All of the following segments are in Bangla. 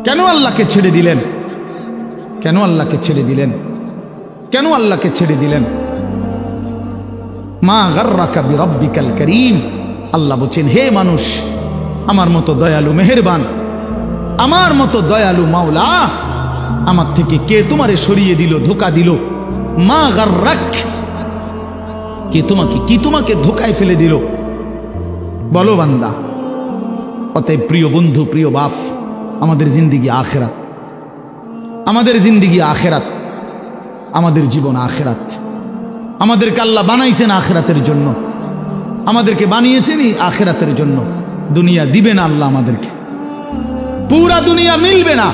কেন আল্লাহকে ছেড়ে দিলেন? কেন আল্লাহকে ছেড়ে দিলেন? কেন আল্লাহকে ছেড়ে দিলেন? মা গাররাকা বিরাব্বিকাল কারীম। আল্লাহ বলেন, হে মানুষ, আমার মতো দয়ালু মেহেরবান, আমার মতো দয়ালু মাওলা, আমার থেকে কে তোমারে সরিয়ে দিল, ধোঁকা দিল? মা গাররাক, কে তোমাকে, কি তোমাকে ধোঁকায় ফেলে দিল? বলো বান্দা। অতএব প্রিয় বন্ধু, প্রিয় বাপ, আমাদের জিন্দিগি আখেরাত, আমাদের জিন্দিগি আখেরাত, আমাদের জীবন আখেরাত। আমাদেরকে আল্লাহ বানাইছেন আখেরাতের জন্য, আমাদেরকে বানিয়েছেনই আখেরাতের জন্য। দুনিয়া দিবে না আল্লাহ আমাদেরকে, পুরা দুনিয়া মিলবে না।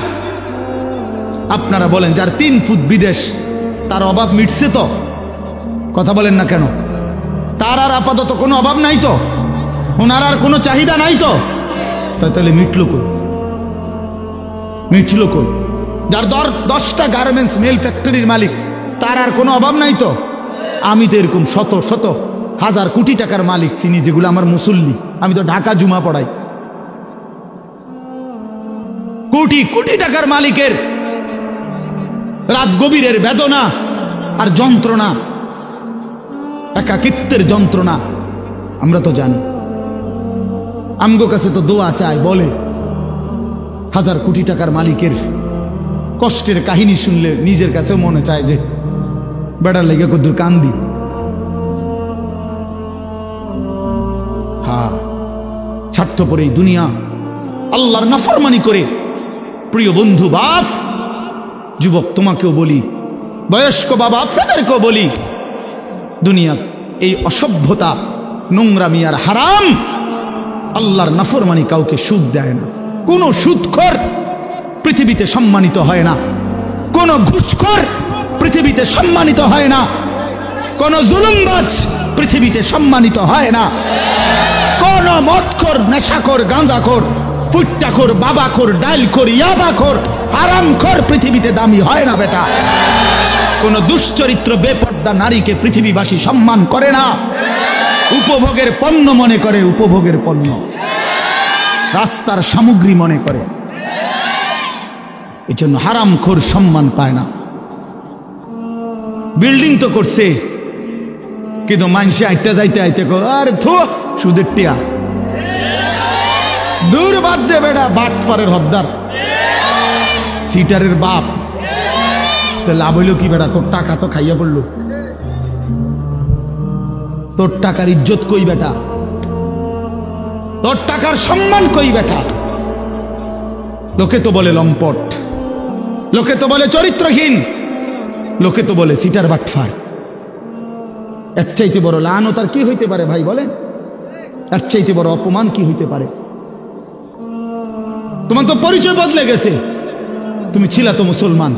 আপনারা বলেন, যার 3 ফুট বিদেশ, তার অভাব মিটছে তো? কথা বলেন না কেন? তার আর আপাতত কোনো অভাব নাই তো? ওনার আর কোনো চাহিদা নাই তো? তাহলে মিটল কই? মিটল কই? যার 10টা গার্মেন্টস মেল ফ্যাক্টরির মালিক, তার আর কোনো অভাব নাই তো? আমি তো এরকম শত শত হাজার কোটি টাকার মালিক চিনি, যেগুলো আমার মুসল্লি। আমি তো ঢাকা জুমা পড়াই। কোটি কোটি টাকার মালিকের রাত গভীরের বেদনা আর যন্ত্রণা, একাকিত্বের যন্ত্রণা আমরা তো জানি। আমগো কাছে তো দোয়া চায়, বলে হাজার কোটি টাকার মালিকের কষ্টের কাহিনী শুনলে নিজের কাছেও মনে চায় যে বেড়ার লেগে কদ্দুর কান্দি। হ্যাঁ, স্বার্থপর এই দুনিয়া, আল্লাহর নাফরমানি করে। প্রিয় বন্ধু, বাপ, যুবক, তোমাকেও বলি, বয়স্ক বাবা, আপনাদেরকেও বলি, দুনিয়া এই অসভ্যতা, নোংরামি আর হারাম, আল্লাহর নাফরমানি কাউকে সুখ দেয় না। কোন সুদখোর পৃথিবীতে সম্মানিত হয় না, কোন ঘুষখোর পৃথিবীতে সম্মানিত হয় না, কোন জুলুমবাজ পৃথিবীতে সম্মানিত হয় না, কোন মদখোর, নেশাখোর, গাঁজাখোর, ফুট্টাখোর, বাবাখোর, ডাইলখোর, ইয়াবাখোর, হারামখোর পৃথিবীতে দামি হয় না বেটা। কোন দুশ্চরিত্র বেপর্দা নারীকে পৃথিবীবাসী সম্মান করে না, উপভোগের পণ্য মনে করে, উপভোগের পণ্য, রাস্তার সামগ্রী মনে করে। এই জন্য হারামখোর সম্মান পায় না। বিল্ডিং তো করছে, কিন্তু মানুষে আইটা যাইতে আইতে আরে থো সুদের টিয়া, দূর বাদ দে বেটা, বাটফারের হদ্দার, সিটারের বাপ। লাভ হইল কি বেটা? তোর টাকা তো খাইয়া পড়লো, তোর টাকার ইজ্জত কই বেটা? তোর টাকার সম্মান কই বেটা? লোকে তো বলে লম্পট, লোকে তো বলে চরিত্রহীন, লোকে তো বলে সিটার বাটফার। এর চাইতে বড় লানত আর কি হইতে পারে ভাই বলেন? এর চাইতে বড় অপমান কি হইতে পারে? তোমার তো পরিচয় বদলে গেছে। তুমি ছিলা তো মুসলমান,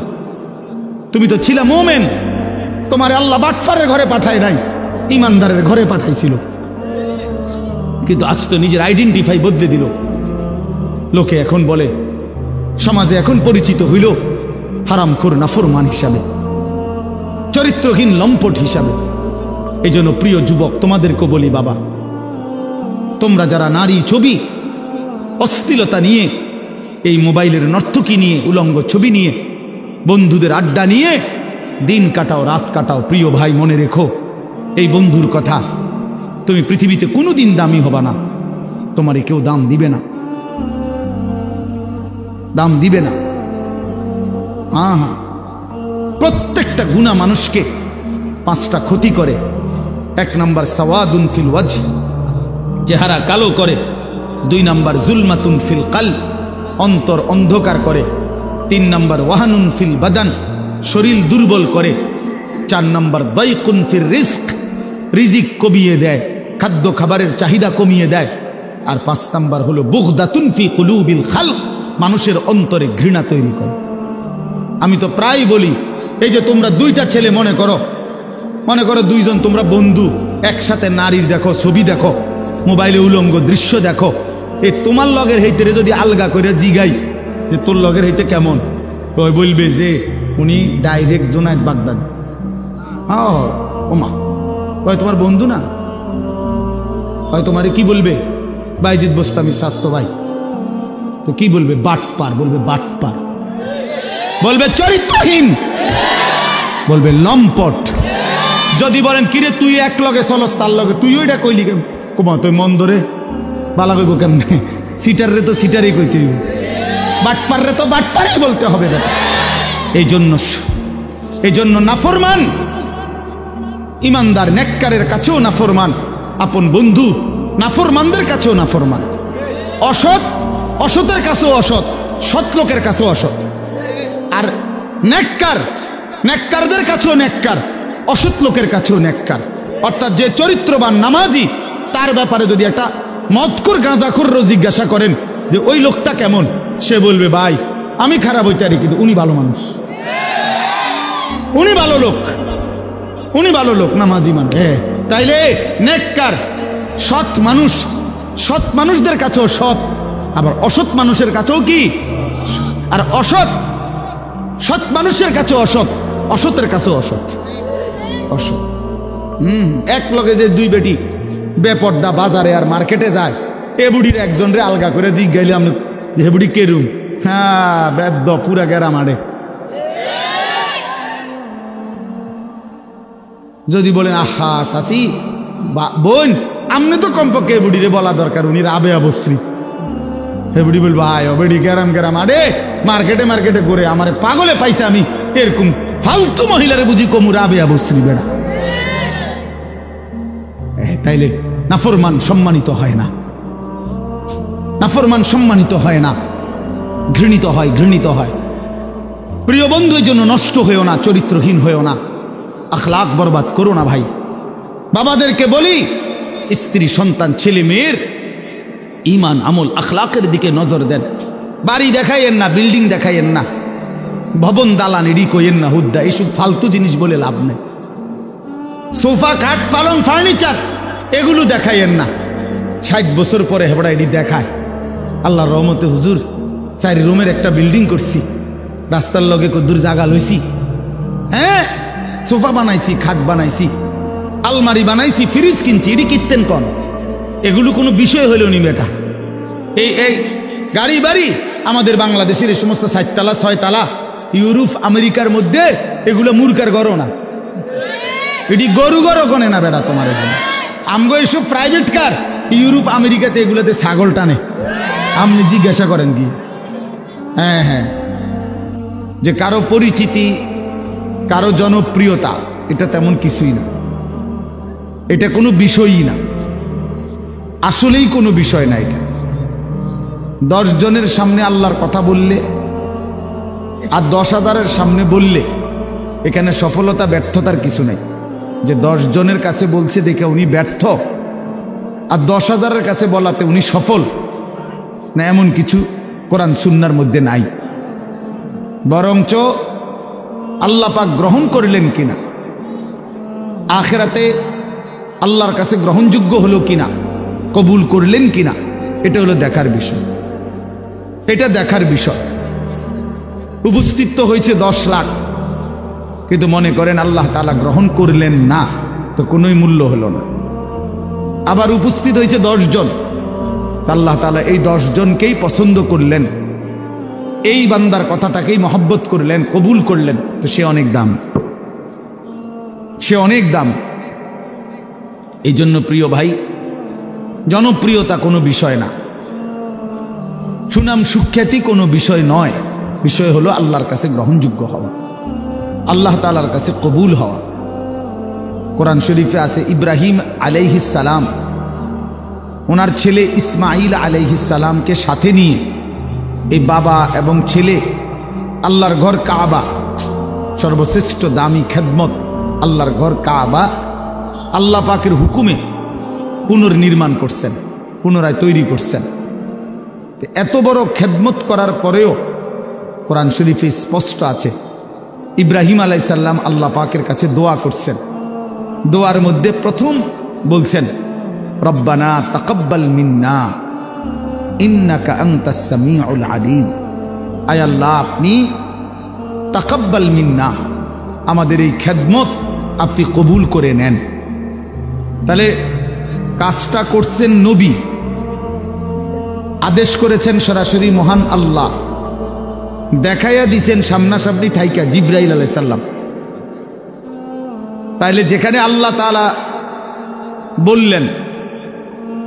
তুমি তো ছিলা মুমিন। তোমার আল্লাহ বাটফারের ঘরে পাঠায় নাই, ইমানদারের ঘরে পাঠাইছিল। কিন্তু আজ তো নিজের আইডেন্টিফাই বদলে দিল। লোকে এখন বলে, সমাজে এখন পরিচিত হইল হারামখোর, নাফরমান হিসাবে, চরিত্রহীন, লম্পট হিসাবে। এই জন্য প্রিয় যুবক, তোমাদেরকে বলি, বাবা, তোমরা যারা নারী ছবি, অশ্লীলতা নিয়ে, এই মোবাইলের নর্তকী নিয়ে, উলঙ্গ ছবি নিয়ে, বন্ধুদের আড্ডা নিয়ে দিন কাটাও, রাত কাটাও, প্রিয় ভাই, মনে রেখো এই বন্ধুর কথা, তুমি পৃথিবীতে কোনোদিন দামি হবা না। তোমারে কেউ দাম দিবে না, দাম দিবে না। হ্যাঁ, প্রত্যেকটা গুনাহ মানুষকে 5টা ক্ষতি করে। 1 নাম্বার সাওয়াদুন ফিল ওয়াজহ, চেহারা কালো করে। 2 নাম্বার জুলমাতুন ফিল কলব, অন্তর অন্ধকার করে। 3 নাম্বার ওয়াহানুন ফিল বাদান, শরীর দুর্বল করে। 4 নাম্বার দাইকুন ফির রিজক, রিজিক কমিয়ে দেয়, খাদ্য খাবারের চাহিদা কমিয়ে দেয়। আর 5 নাম্বার হলো বুগদাতুন ফি কুলুবিল খালক, মানুষের অন্তরে ঘৃণা তৈরি করে। আমি তো প্রায় বলি, এই যে তোমরা 2টা ছেলে মনে করো 2 জন তোমরা বন্ধু, একসাথে নারীর দেখো, ছবি দেখো, মোবাইলে উলঙ্গ দৃশ্য দেখো। এই তোমার লগের হইতে যদি আলগা করে জিগাই যে তোর লগের হইতে কেমন, ওই বলবে যে উনি ডাইরেক্ট জোনায়েদ বাগদাদি। ওমা, ওই তোমার বন্ধু না, ওই তোমারে কি বলবে? বাইজিদ বোস্তামি স্বাস্থ্য ভাই। তো কি বলবে? বাটপার বলবে, বাটপার বলবে, চরিত্রহীন বলবে, লম্পট। যদি বলেন কিরে তুই এক লগে চলস তার লগে, তুই ওইটা কইলি কেন? কমা তুই মন ধরে বালা কইব কেমনে? সিটার রে তো সিটারই কইতে হইব, বাটপার রে তো বাটপারই বলতে হবে। এই জন্য নাফরমান ইমানদার নেককারের কাছেও নাফরমান, আপন বন্ধু নাফরমানদের কাছেও নাফরমান, অসৎ অসতের কাছেও অসৎ, সৎ লোকের কাছেও অসৎ। আর নেককারদের কাছেও নেককার, অসৎ লোকের কাছেও নেককার। অর্থাৎ যে চরিত্রবান নামাজি, তার ব্যাপারে যদি একটা মদখোর গাঁজাখোরও জিজ্ঞাসা করেন যে ওই লোকটা কেমন, সে বলবে ভাই আমি খারাপ হইতে পারি কিন্তু উনি ভালো মানুষ, উনি ভালো লোক, উনি ভালো লোক, নামাজি মানুষ। তাইলে নেককার সৎ মানুষ, সৎ মানুষদের কাছেও সৎ, আবার অসৎ মানুষের কাছেও কি? আর অসৎ সৎ মানুষের কাছেও অসৎ, অসতের কাছেও অসৎ। অসৎ এক লগে যে দুই বেটি বেপর্দা বাজারে আর মার্কেটে যায়, এ বুড়ির একজন রে আলগা করে জিজ্ঞাইলে আমি যে বুড়ি কেরুম, হ্যাঁ বেদ্য পুরা গেরা মারে। যদি বলেন আহা চাচি বোন, আমনে তো কমপক্ষে বুড়িরে বলা দরকার, উনি রাবে অবশ্রী। হে বুড়ি বলবো আয় বেড়ি গেরাম গেরাম, আরে মার্কেটে মার্কেটে করে আমার পাগলে পাইছে, আমি এরকম ফালতু মহিলারে বুঝি কমু রাবে অবশ্রী বেড়া। তাইলে নাফরমান সম্মানিত হয় না, নাফরমান সম্মানিত হয় না, ঘৃণিত হয়, ঘৃণিত হয়। প্রিয় বন্ধু, এই জন্য নষ্ট হয়েও না, চরিত্রহীন হয়েও না, আখলাক বরবাদ করো না ভাই। বাবাদেরকে বলি, স্ত্রী সন্তান ছেলে মেয়ের ইমান আমল আখলাকের দিকে নজর দেন। বাড়ি দেখাইয়েন না, বিল্ডিং দেখাইয়েন না, ভবন দালান এডি কইয়েন না, হুদ্দা এইসব ফালতু জিনিস বলে লাভ নেই। সোফা খাট পালং ফার্নিচার এগুলো দেখাইয়েন না। 60 বছর পরে হেবড়া এডি দেখায়। আল্লাহর রহমতে হুজুর 4 রুমের একটা বিল্ডিং করছি, রাস্তার লগে কদ্দুর জায়গা লইছি, হ্যাঁ সোফা বানাইছি, খাট বানাইছি, আলমারি বানাইছি, ফ্রিজ কিনছি, এডি কিনতেন কন? এগুলো কোনো বিষয় হইল নি বেটা? এই গাড়ি বাড়ি আমাদের বাংলাদেশের এই সমস্ত 4 তালা 6 তালা ইউরোপ আমেরিকার মধ্যে এগুলো মূর্খার গড়ো না, এটি গরু গড়ো গনে না বেটা তোমার। এখানে আমগো এইসব প্রাইভেট কার ইউরোপ আমেরিকাতে এগুলোতে ছাগল টানে, আপনি জিজ্ঞাসা করেন কি? হ্যাঁ হ্যাঁ, যে কারো পরিচিতি, কারো জনপ্রিয়তা, এটা তেমন কিছুই না, এটা কোনো বিষয়ই না, আসলেই কোনো বিষয় না। এটা 10 জনের সামনে আল্লাহর কথা বললে আর 10,000-এর সামনে বললে এখানে সফলতা ব্যর্থতার কিছু নেই। যে 10 জনের কাছে বলছে দেখে উনি ব্যর্থ, আর 10,000-এর কাছে বলাতে উনি সফল না, এমন কিছু কোরআন সুন্নাহর মধ্যে নাই। বরঞ্চ আল্লাহ পাক গ্রহণ করলেন কিনা, আখিরাতে আল্লাহর কাছে গ্রহণযোগ্য হলো কিনা, কবুল করলেন কিনা, এটা হলো দেখার বিষয়, এটা দেখার বিষয়। উপস্থিত তো হয়েছে 10 লাখ, কিন্তু মনে করেন আল্লাহ তাআলা গ্রহণ করলেন না, তো কোনোই মূল্য হলো না। আবার উপস্থিত হয়েছে 10 জন, আল্লাহ তাআলা এই 10 জনকেই পছন্দ করলেন, এই বান্দার কথাটাকেই মহব্বত করলেন, কবুল করলেন, তো সে অনেক দাম, সে অনেক দাম। এই জন্য প্রিয় ভাই, জনপ্রিয়তা কোনো বিষয় না, সুনাম সুখ্যাতি কোনো বিষয় নয়, বিষয় হলো আল্লাহর কাছে গ্রহণযোগ্য হওয়া, আল্লাহ তাআলার কাছে কবুল হওয়া। কোরআন শরীফে আছে ইব্রাহিম আলাইহিস সালাম ওনার ছেলে ইসমাইল আলাইহিস সালামকে সাথে নিয়ে, এই বাবা এবং ছেলে আল্লাহর ঘর কাবা, সর্বশ্রেষ্ঠ দামি খেদমত আল্লাহর ঘর কাবা, আল্লাহ পাকের হুকুমে পুনর্নির্মাণ করছেন, পুনরায় তৈরি করছেন। এত বড় খেদমত করার পরেও কোরআন শরীফে স্পষ্ট আছে ইব্রাহিম আলাইহিস সালাম আল্লাহ পাকের কাছে দোয়া করছেন। দোয়ার মধ্যে প্রথম বলছেন রব্বানা তাকাব্বাল মিন্না ইন্নাকা আনতাস সামিউল আলিম, আয় আল্লাহ আপনি তাকাব্বাল মিন্না, আমাদের এই খেদমত আপনি কবুল করে নেন। তাহলে কাজটা করছেন নবী, আদেশ করেছেন সরাসরি মহান আল্লাহ, দেখাইয়া দিছেন সামনাসামনি থাইকা জিব্রাইল আলাইহিস সালাম। তাইলে যেখানে আল্লাহ তাআলা বললেন,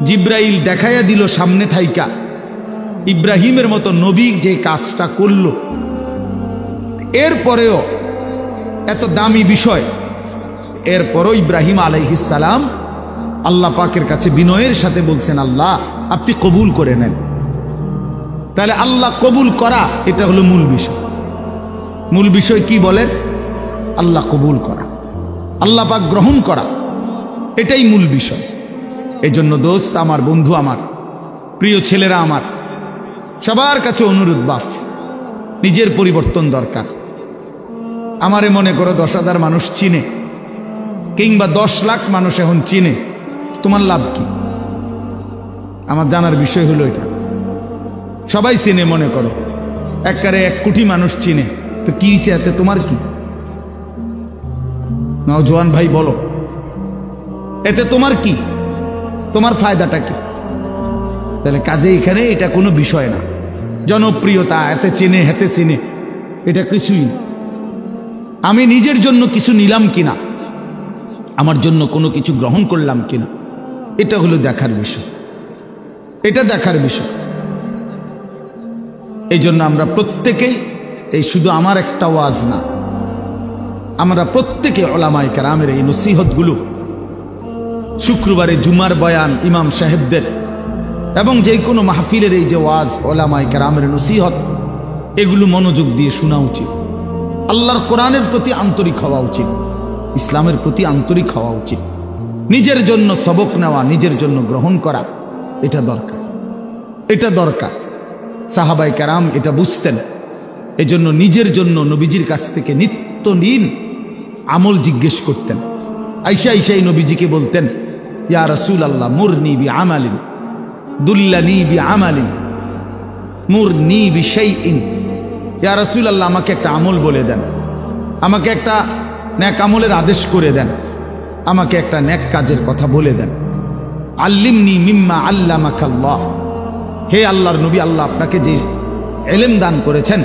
জিব্রাইল দেখাইয়া দিল সামনে থাইকা, ইব্রাহিমের মতো নবী যে কাজটা করল, এরপরেও এত দামি বিষয়, এরপরও ইব্রাহিম আলাইহিস সালাম আল্লাহ পাকের কাছে বিনয়ের সাথে বলছেন, আল্লাহ আপনি কবুল করে নেন। তাহলে আল্লাহ কবুল করা, এটা হলো মূল বিষয়। মূল বিষয় কি বলেন? আল্লাহ কবুল করা, আল্লাহ পাক গ্রহণ করা, এটাই মূল বিষয়। এই জন্য দোস্ত আমার, বন্ধু আমার, প্রিয় ছেলেরা আমার, সবার কাছে অনুরোধ, বাপ নিজের পরিবর্তন দরকার। আমারে মনে করো 10,000 মানুষ চিনে, কিংবা 10 লাখ মানুষ এখন চিনে, তোমার লাভ কি? আমার জানার বিষয় হলো এটা। সবাই চিনে, মনে করো একবারে 1 কোটি মানুষ চিনে, তো কি হয়েছে এতে? তোমার কি? নওজোয়ান ভাই বলো, এতে তোমার কি? তোমার ফায়দাটা কি? তাহলে কাজে এখানে এটা কোনো বিষয় না। জনপ্রিয়তা, এতে চিনে হেতে চিনে, এটা কিছুই না। আমি নিজের জন্য কিছু নিলাম কিনা, আমার জন্য কোনো কিছু গ্রহণ করলাম কিনা, এটা হলো দেখার বিষয়, এটা দেখার বিষয়। এই জন্য আমরা প্রত্যেকেই, এই শুধু আমার একটা ওয়াজ না, আমরা প্রত্যেকে উলামায়ে কেরামের এই নসিহতগুলো, শুক্রবারে জুমার বয়ান ইমাম সাহেবদের, এবং যে কোনো মাহফিলের এই যে ওয়াজ, উলামায়ে কেরামের নসিহত, এগুলো মনোযোগ দিয়ে শোনা উচিত। আল্লাহর কোরআনের প্রতি আন্তরিক হওয়া উচিত, ইসলামের প্রতি আন্তরিক হওয়া উচিত। নিজের জন্য সবক নেওয়া, নিজের জন্য গ্রহণ করা, এটা দরকার, এটা দরকার। সাহাবায়ে কেরাম এটা বুঝতেন। এজন্য নিজের জন্য নবীজির কাছ থেকে নিত্যদিন আমল জিজ্ঞেস করতেন। আয়েশা আয়েশাই নবীজিকে বলতেন, ইয়া রাসূলুল্লাহ মুরনি বিআমালিন দুল্লানি বিআমালিন মুরনি বিশাইইন। ইয়া রাসূলুল্লাহ আমাকে একটা আমল বলে দেন, আমাকে একটা নেক আমলের আদেশ করে দেন, আমাকে একটা নেক কাজের কথা বলে দেন। আল্লিমনি মিম্মা আল্লামাকাল্লাহ, হে আল্লাহর নবী, আল্লাহ আপনাকে যে ইলম দান করেছেন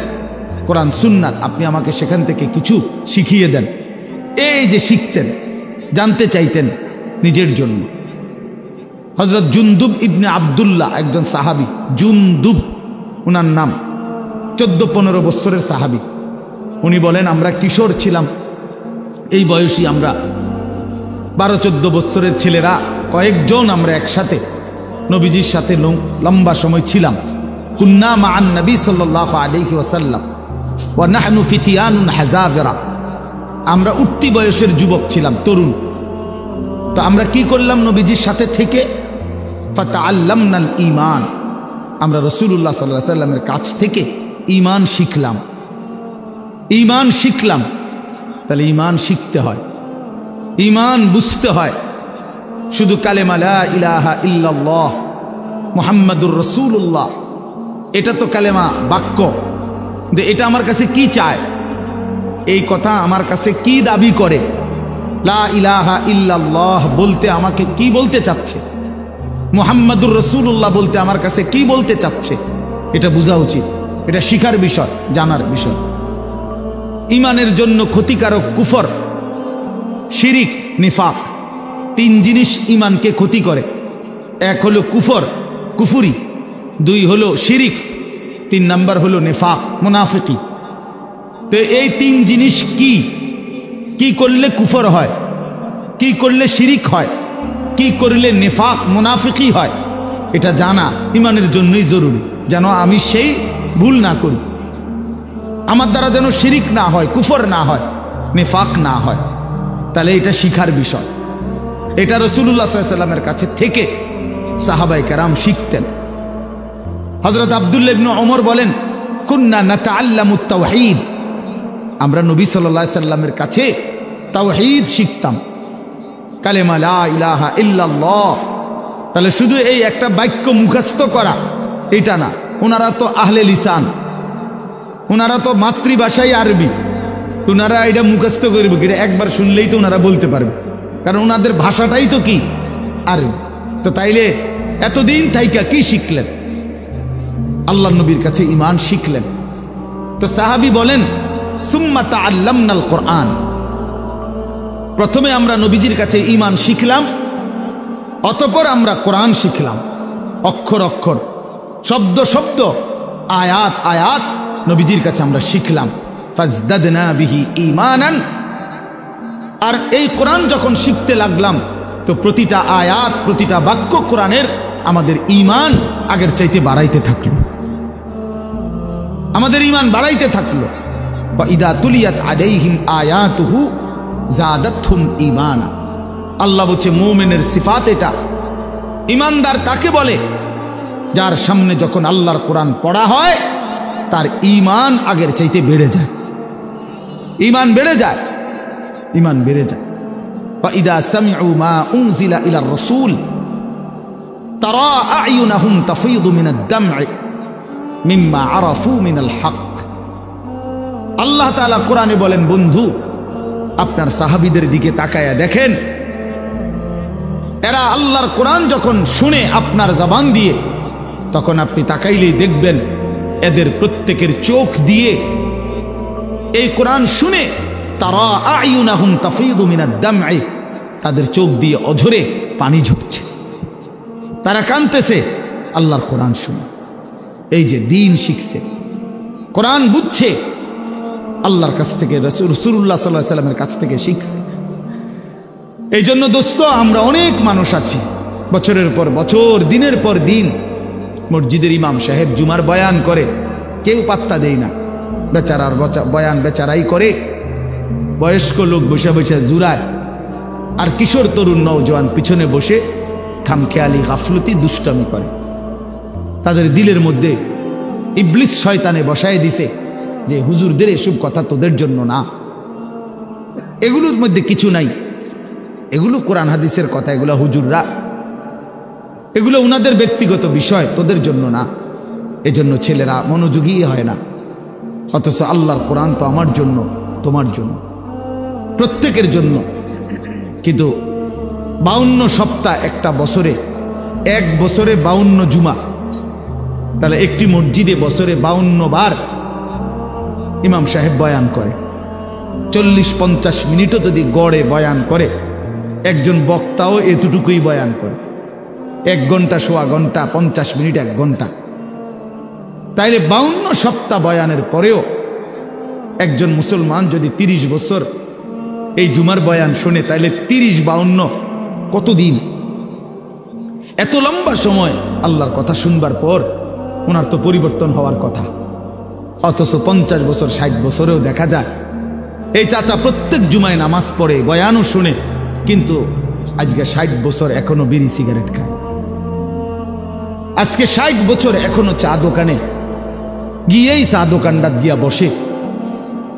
কোরআন সুন্নাত, আপনি আমাকে সেখান থেকে কিছু শিখিয়ে দেন। এই যে শিখতেন, জানতে চাইতেন নিজের জন্য। হযরত জুনদুব ইবনে আব্দুল্লাহ একজন সাহাবী, জুনদুব ওনার নাম, 14-15 বছরের সাহাবী। উনি বলেন, আমরা কিশোর ছিলাম, এই বয়সী আমরা 12-14 বছরের ছেলেরা কয়েকজন আমরা একসাথে নবীজির সাথে লম্বা সময় ছিলাম। কুন্না মা'আন নবী সাল্লাল্লাহু আলাইহি ওয়াসাল্লাম ওয়া নাহনু ফিতিয়ানুন হাযাবিরা, আমরা উঠতি বয়সের যুবক ছিলাম, তরুণ। তো আমরা কি করলাম? নবীজির সাথে থেকে ফাতাআল্লামনাল ঈমান, আমরা রাসূলুল্লাহ সাল্লাল্লাহু আলাইহি ওয়াসাল্লামের কাছ থেকে ঈমান শিখলাম, ঈমান শিখলাম। তাহলে ঈমান শিখতে হয়, ঈমান বুঝতে হয়। শুধু কালেমা লা ইলাহা ইল্লাল্লাহ মুহাম্মাদুর রাসূলুল্লাহ, এটা তো কালেমা, বাক্য। যে এটা আমার কাছে কি চায়, এই কথা আমার কাছে কি দাবি করে, লা ইলাহা ইল্লাল্লাহ বলতে আমাকে কি বলতে চাচ্ছে, মুহাম্মাদুর রাসূলুল্লাহ বলতে আমার কাছে কি বলতে চাচ্ছে, এটা বোঝা উচিত। এটা শিখার বিষয়, জানার বিষয়। ঈমানের জন্য ক্ষতিকারক কুফর, শিরিক, নিফাক, 3 জিনিস ঈমানকে ক্ষতি করে। 1 হলো কুফর, কুফুরি, 2 হলো শিরিক, 3 নাম্বার হলো নিফাক, মুনাফিকি। তো এই 3 জিনিস কি কি করলে কুফর হয়, কি করলে শিরিক হয়, কি করলে নিফাক মুনাফিকি হয়, এটা জানা ঈমানের জন্যই জরুরি, যেন আমি সেই ভুল না করি, আমার দ্বারা যেন শিরিক না হয়, কুফর না হয়, নিফাক না হয়। তাহলে এটা শিখার বিষয়। এটা রাসূলুল্লাহ সাল্লাল্লাহু আলাইহি ওয়াসাল্লামের কাছে থেকে সাহাবায়ে কেরাম শিখতেন। হযরত আব্দুল্লাহ ইবনে ওমর বলেন, কুন্না নাতাআল্লামুত তাওহীদ, আমরা নবী সাল্লাল্লাহু আলাইহি ওয়াসাল্লামের কাছে তাওহীদ শিখতাম, কালেমা লা ইলাহা ইল্লাল্লাহ। তাহলে শুধু এই একটা বাক্য মুখস্থ করা এটা না, ওনারা তো আহলে লিসান, ওনারা তো মাতৃভাষাই আরবি, ওনারা এটা মুখস্থ করবে, এটা একবার শুনলেই তো ওনারা বলতে পারবে, কারণ ওনাদের ভাষাটাই তো কি আরবি। তো তাইলে এতদিন থাইকা কি শিখলেন? আল্লাহ নবীর কাছে ঈমান শিখলেন। তো সাহাবী বলেন, সুম্মা তাআল্লামনাল কোরআন, প্রথমে আমরা নবীজির কাছে ঈমান শিখলাম, অতঃপর আমরা কোরআন শিখলাম। অক্ষর অক্ষর, শব্দ শব্দ, আয়াত আয়াত নবীজির কাছে আমরা শিখলাম। ফাজদাদনা বিহি ঈমানান, আর এই কোরআন যখন শিখতে লাগলাম তো প্রতিটা আয়াত, প্রতিটা বাক্য কোরআনের আমাদের ঈমান আগের চাইতে বাড়াইতে থাকলো, আমাদের ঈমান বাড়াইতে থাকলো। ওয়া ইদা তুলিয়াত আলাইহিম আয়াতুহু যাদাতহুম ঈমানা। আল্লাহ বলছে মুমিনের সিফাত এটা। ঈমানদার তাকে বলে যার সামনে যখন আল্লাহর কোরআন পড়া হয় তার ঈমান আগের চাইতে বেড়ে যায়, ঈমান বেড়ে যায়, ঈমান বেড়ে যায়। ওয়া ইদা সামিউ মা উনজিলা ইলার রাসূল তারা আ'য়ুনাহুম তাফীদু মিনাদ দাম'i মিম্মা আরাফু মিনাল হক। আল্লাহ তাআলা কোরআনে বলেন, বন্ধু আপনার সাহাবীদের দিকে তাকায়া দেখেন, এরা আল্লাহর কোরআন যখন শুনে আপনার জবান দিয়ে, তখন আপনি তাকাইলেই দেখবেন এদের প্রত্যেকের চোখ দিয়ে এই কোরআন শুনে তারা আ'য়ুনাহুম তাফীদু মিনাদ দাম'i, তাদের চোখ দিয়ে অঝরে পানি ঝরছে, তারা কাঁদতেছে আল্লাহর কোরআন শুনে। এই যে দ্বীন শিখছে, কোরআন বুঝছে, আল্লাহর কাছ থেকে, রাসূলুল্লাহ সাল্লাল্লাহু আলাইহি ওয়াসাল্লামের কাছ থেকে শিখছে। এই জন্য দোস্ত, আমরা অনেক মানুষ আছি বছরের পর বছর, দিনের পর দিন মসজিদের ইমাম সাহেব জুমার বয়ান করে, কেউ পাত্তা দেয় না, বেচারার বয়ান বেচারাই করে, বয়স্ক লোক বসে বসে জুরায়, আর কিশোর তরুণ নওজোয়ান পিছনে বসে খামখেয়ালি গাফলতি দুষ্টামি করে। তাদের দিলের মধ্যে ইবলিস শয়তানে বসায় দিছে যে হুজুরদের এসব কথা তোদের জন্য না, এগুলোর মধ্যে কিছু নাই, এগুলো কোরআন হাদিসের কথা, এগুলো হুজুররা, এগুলো উনাদের ব্যক্তিগত বিষয়, তোদের জন্য না। এজন্য ছেলেরা মনোযোগী হয় না। অথচ আল্লাহর কোরআন তো আমার জন্য, তোমার জন্য, প্রত্যেকের জন্য। কিন্তু 52 সপ্তাহ একটা বছরে, এক বছরে 52 জুমা, তাহলে একটি মসজিদে বছরে 52 বার ইমাম সাহেব বয়ান করে। 40-50 মিনিটও যদি গড়ে বয়ান করে, একজন বক্তাও এতটুকুই বয়ান করে, 1 ঘন্টা, সোয়া ঘন্টা, 50 মিনিট, 1 ঘন্টা। তাইলে 52 সপ্তাহ বয়ানের পরেও একজন মুসলমান যদি 30 বছর এই জুমার বয়ান শোনে, তাইলে 30-52 কতদিন? এত লম্বা সময় আল্লাহর কথা শুনবার পর ওনার তো পরিবর্তন হওয়ার কথা। অথচ 50 বছর, 60 বছরেও দেখা যায় এই চাচা প্রত্যেক জুমায় নামাজ পড়ে, বয়ানও শুনে, কিন্তু আজকে 60 বছর এখনো বিড়ি সিগারেট খায়। আজকে 60 বছর এখনো চা দোকানে গিয়েই চা দোকানটা গিয়া বসে,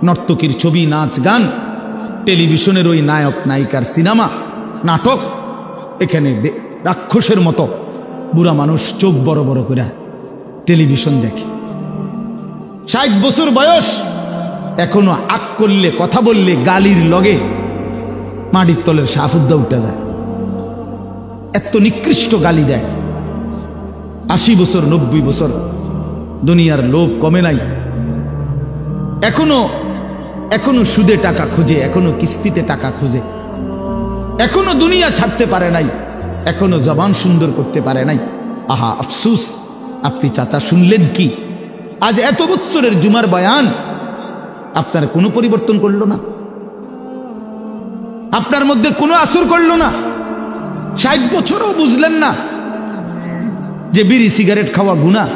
নর্তকীর ছবি, নাচ গান, টেলিভিশনের ওই নায়ক নায়িকার সিনেমা, নাটক, এখানে রাক্ষসের মতো বুড়া মানুষ চোখ বড় বড় করে টেলিভিশন দেখে। 60 বছর বয়স, এখনো আক করলে, কথা বললে গালির লগে মাটির তলের সাফুদ্দা উঠে যায়, এত নিকৃষ্ট গালি দেয়। 80 বছর, 90 বছর, দুনিয়ার লোভ কমে নাই, এখনো সুদে টাকা খুঁজে, এখনো কিস্তিতে টাকা খুঁজে, এখনো দুনিয়া ছাড়তে পারে নাই, এখনো জবান সুন্দর করতে পারে নাই। আহা আফসুস, আপনি চাচা শুনলেন কি? আজ এত বছরের জুমার বয়ান আপনার কোনো পরিবর্তন করলো না, আপনার মধ্যে কোনো আসর করলো না। 60 বছরও বুঝলেন না যে বিড়ি সিগারেট খাওয়া গুনাহ।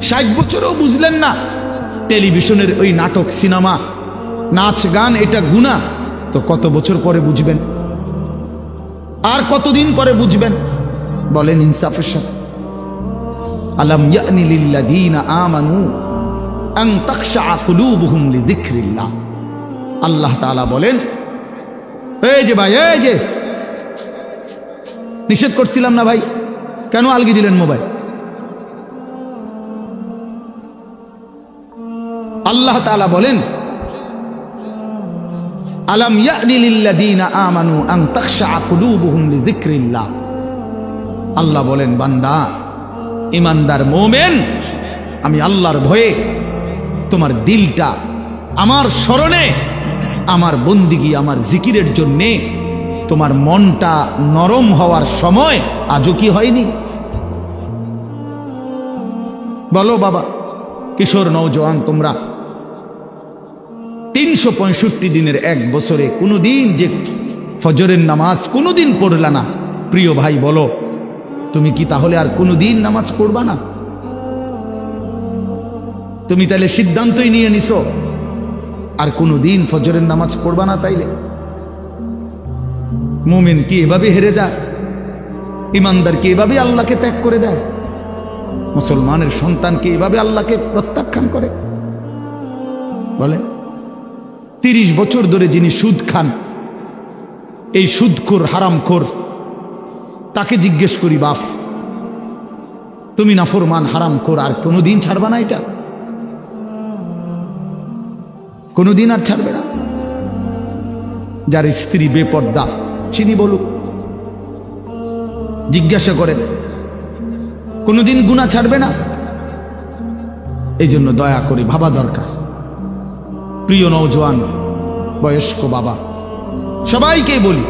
60 বছরও বুঝলেন না টেলিভিশনের ওই নাটক, সিনেমা, নাচ গান এটা গুনাহ। তো কত বছর পরে বুঝবেন? আর কতদিন পরে বুঝবেন? বলেন ইনসাফের সাথে। আলাম ইয়ানি লিল্লাযীনা আমানু আন তাখশা কুলুবুহুম লিযিকরিল্লাহ। আল্লাহ তাআলা বলেন, এই যে ভাই, এই যে নিষেধ করছিলাম না ভাই, কেন আলগি দিলেন মোবাইল? আল্লাহ তাআলা বলেন, আলাম ইয়ানি লিল্লাযীনা আমানু আন তাখশা কুলুবুহুম লিযিকরিল্লাহ। আল্লাহ বলেন, বান্দা ইমানদার মোমেন, আমি আল্লাহর ভয়ে তোমার দিলটা আমার স্মরণে, আমার বন্দিগি, আমার জিকিরের জন্যে তোমার মনটা নরম হওয়ার সময় আজও কি হয়নি? বলো বাবা, কিশোর নওজোয়ান, তোমরা 365 দিনের এক বছরে কোনোদিন যে ফজরের নামাজ কোনোদিন পড়লা না, প্রিয় ভাই বলো, তুমি কি তাহলে আর কোনোদিন নামাজ পড়বা না? তুমি তাহলে সিদ্ধান্তই নিয়ে নিছো আর কোনোদিন ফজরের নামাজ পড়বা না? তাইলে মুমিন কি এভাবে হেরে যায়? ইমানদার কি এভাবে আল্লাহকে ত্যাগ করে দেয়? মুসলমানের সন্তান কি এভাবে আল্লাহকে প্রত্যাখ্যান করে? বলে 30 বছর ধরে যিনি সুদ খান, এই সুদখোর হারামখোর, তাকে জিজ্ঞেস করি, বাপ তুমি নাফরমান হারামখোর, আর কোনোদিন ছাড়বা না? এটা কোনোদিন আর ছাড়বে না? যার স্ত্রী বেপর্দা চিনি বলুক, জিজ্ঞাসা করেন, কোনোদিন গুনাহ ছাড়বে না? এই জন্য দয়া করে ভাবা দরকার। প্রিয় নওজোয়ান, বয়স্ক বাবা, সবাইকে বলি,